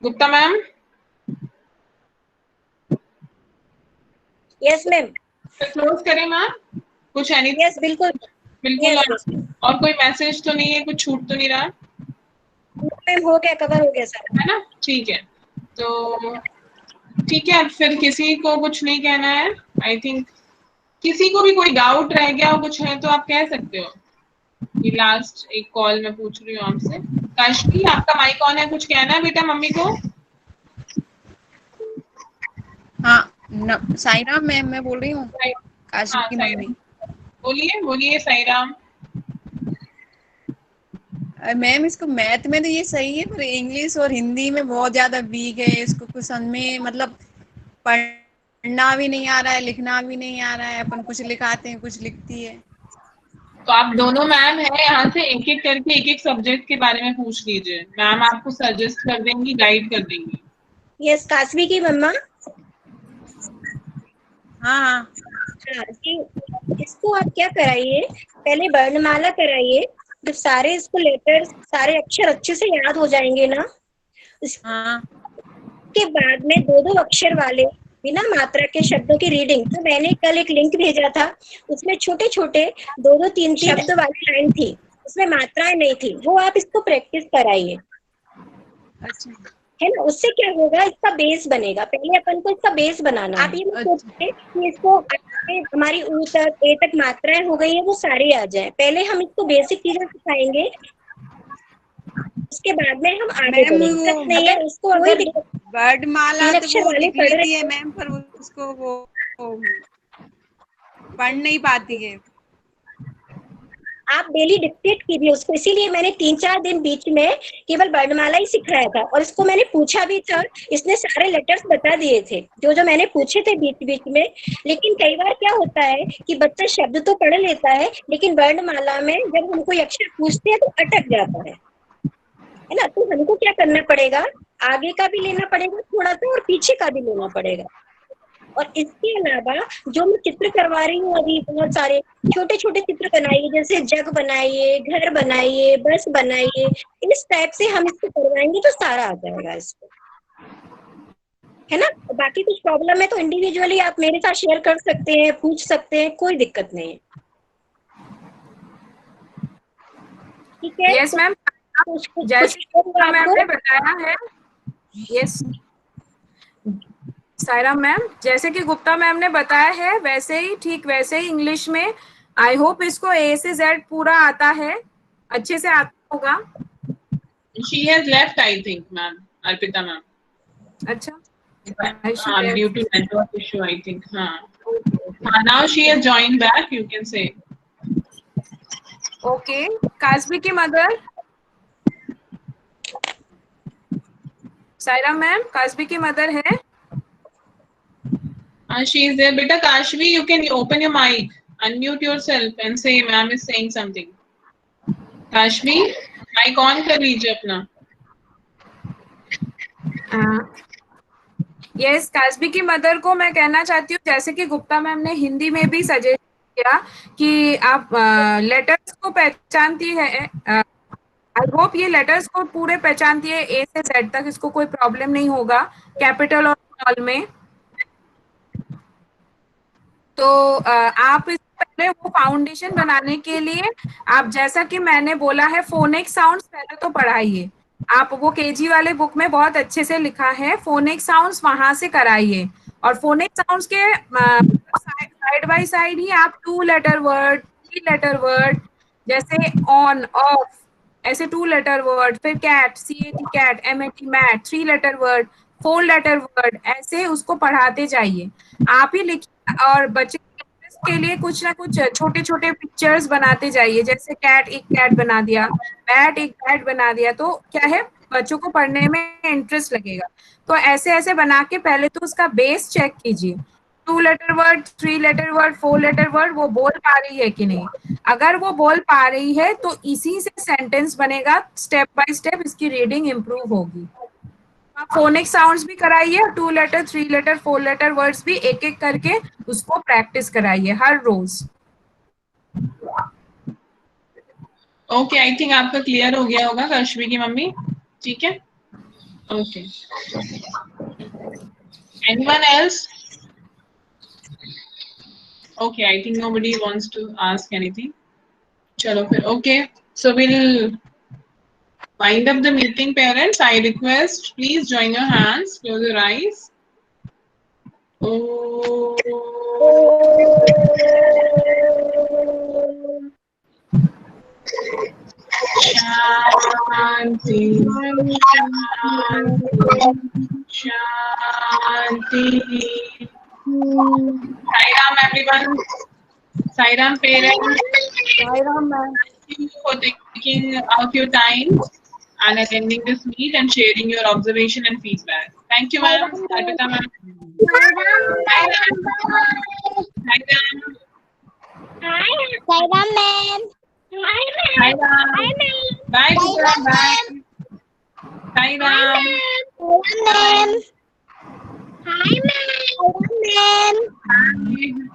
Gupta ma'am. Yes ma'am. Close करें मैम? कुछ यस, बिल्कुल बिल्कुल। yes, और कोई मैसेज तो नहीं है, कुछ छूट तो नहीं रहा? मैम हो गया, कवर हो गया सर, है ना? ठीक है, तो ठीक है, अब फिर किसी को कुछ नहीं कहना है। आई थिंक किसी को भी कोई डाउट रह गया हो, कुछ है तो आप कह सकते हो। ये लास्ट एक कॉल मैं पूछ रही हूँ आपसे। काशवी, आपका माइक ऑन है, कुछ कहना है बेटा मम्मी को? हाँ, साईराम मैम मैं बोल रही हूँ, काशवी की मम्मी। बोलिए बोलिए साईराम। मैम इसको मैथ में तो ये सही है, पर इंग्लिश और हिंदी में बहुत ज्यादा वीक है। इसको कुछ समझ में मतलब पढ़ना भी नहीं आ रहा है, लिखना भी नहीं आ रहा है। अपन कुछ लिखाते हैं, कुछ लिखती है। तो आप दोनों मैम है, यहाँ से एक एक करके एक एक सब्जेक्ट के बारे में पूछ लीजिए, मैम आपको सजेस्ट कर देंगी, गाइड कर देंगी। यस, काशवी की मम्मा। हाँ हाँ हाँ जी, इसको आप क्या कराइए, पहले वर्णमाला कराइए। जब सारे इसको लेटर्स, सारे अक्षर अच्छे से याद हो जाएंगे ना, उसके बाद में दो दो अक्षर वाले बिना मात्रा के शब्दों की रीडिंग, तो मैंने कल एक लिंक भेजा था, उसमें छोटे छोटे दो दो तीन तीन शब्द वाली लाइन थी, उसमें मात्राएं नहीं थी, वो आप इसको प्रैक्टिस कराइए। है ना, उससे क्या होगा, इसका बेस बनेगा। पहले अपन को इसका बेस बनाना। आप ये मत सोचिए कि इसको हमारी ऊ तक ए तक मात्राएं हो गई है वो सारी आ जाए, पहले हम इसको बेसिक चीजें सिखाएंगे, उसके बाद में हम आगे बढ़ेंगे। नहीं है उसको अगर वर्णमाला तो अक्षर वो वाले लिख पढ़ लेती रहे है हैं, मैम, पर उसको वो पढ़ नहीं पाती है। आप डेली डिक्टेट कीजिए उसको। इसीलिए मैंने 3-4 दिन बीच में केवल वर्णमाला ही सिखाया था, और इसको मैंने पूछा भी था, इसने सारे लेटर्स बता दिए थे जो जो मैंने पूछे थे बीच बीच में। लेकिन कई बार क्या होता है कि बच्चा शब्द तो पढ़ लेता है, लेकिन वर्णमाला में जब हम कोई अक्षर पूछते हैं तो अटक जाता है ना। तो हमको क्या करना पड़ेगा, आगे का भी लेना पड़ेगा थोड़ा सा, और पीछे का भी लेना पड़ेगा। और इसके अलावा जो मैं चित्र करवा रही हूँ अभी, बहुत सारे छोटे छोटे चित्र बनाइए, जैसे जग बनाइए, घर बनाइए, बस बनाइए, इस टाइप से हम इसको करवाएंगे तो सारा आ जाएगा इसको, है ना। बाकी कुछ प्रॉब्लम है तो इंडिविजुअली आप मेरे साथ शेयर कर सकते हैं, पूछ सकते हैं, कोई दिक्कत नहीं है। ठीक है। यस मैम, जैसे मैम ने बताया है, यस सायरा मैम, जैसे कि गुप्ता मैम ने बताया है वैसे ही, ठीक वैसे ही इंग्लिश में आई होप इसको ए से जेड पूरा आता है, अच्छे से आता होगा। She has left, I think, ma'am. Arpita ma'am. अच्छा, due to network issue, I think. Now she has joined back. You can say. Okay, कास्बी की मदर सायरा मैम, कास्बी की मदर है। She is there. Beta Kashvi, you can open your mic, unmute yourself and say ma'am is saying something. Kashvi, mic on कर लीजिए अपना। Yes, Cosby की mother को मैं कहना चाहती हूँ, जैसे कि गुप्ता मैम ने हिंदी में भी सजेस्ट किया कि आप लेटर्स को पहचानती है, आई होप ये लेटर्स को पूरे पहचानती है ए से जेड तक, इसको कोई प्रॉब्लम नहीं होगा कैपिटल और स्मॉल में। तो आप इस पहले वो फाउंडेशन बनाने के लिए आप, जैसा कि मैंने बोला है, फोनिक साउंड्स पहले तो पढ़ाइए। आप वो केजी वाले बुक में बहुत अच्छे से लिखा है, फोनिक साउंड्स वहां से कराइए। और फोनिक साउंड्स के साइड बाय साइड ही आप 2 लेटर वर्ड, 3 लेटर वर्ड, जैसे ऑन ऑफ ऐसे 2 लेटर वर्ड, फिर cat, CAT cat, MAT mat, 3 letter word, 4 letter word, ऐसे उसको पढ़ाते जाइए। आप ही लिखिए, और बच्चे के लिए कुछ ना कुछ छोटे छोटे पिक्चर्स बनाते जाइए, जैसे कैट, एक कैट बना दिया, बैट, एक बैट बना दिया, तो क्या है, बच्चों को पढ़ने में इंटरेस्ट लगेगा। तो ऐसे ऐसे बना के पहले तो उसका बेस चेक कीजिए, 2 letter word, 3 letter word, 4 letter word वो बोल पा रही है कि नहीं। अगर वो बोल पा रही है तो इसी से सेंटेंस बनेगा, स्टेप बाय स्टेप इसकी रीडिंग इम्प्रूव होगी। आप फोनिक साउंड्स भी कराइए, 2 लेटर, 3 लेटर, 4 लेटर वर्ड्स भी एक एक करके उसको प्रैक्टिस कराइए हर रोज। ओके, आई थिंक आपका क्लियर हो गया होगा काशवी की मम्मी, ठीक है। Okay, anyone else? Okay, I think nobody wants to ask anything. चलो फिर, okay, so will wind up the meeting. Parents, I request, please join your hands, close your eyes. Oh. Shanti, Shanti. Sai Ram, everyone. Sai Ram, parents. Sai Ram, ma'am. Thank you for taking out your time and attending this meet and sharing your observation and feedback. Thank you, ma'am. Arpita, ma'am. Sai Ram. Sai Ram. Sai Ram, ma'am. Sai Ram. Bye, Gupta. Bye. Sai Ram. Hi, ma'am. Hi, ma'am. Bye.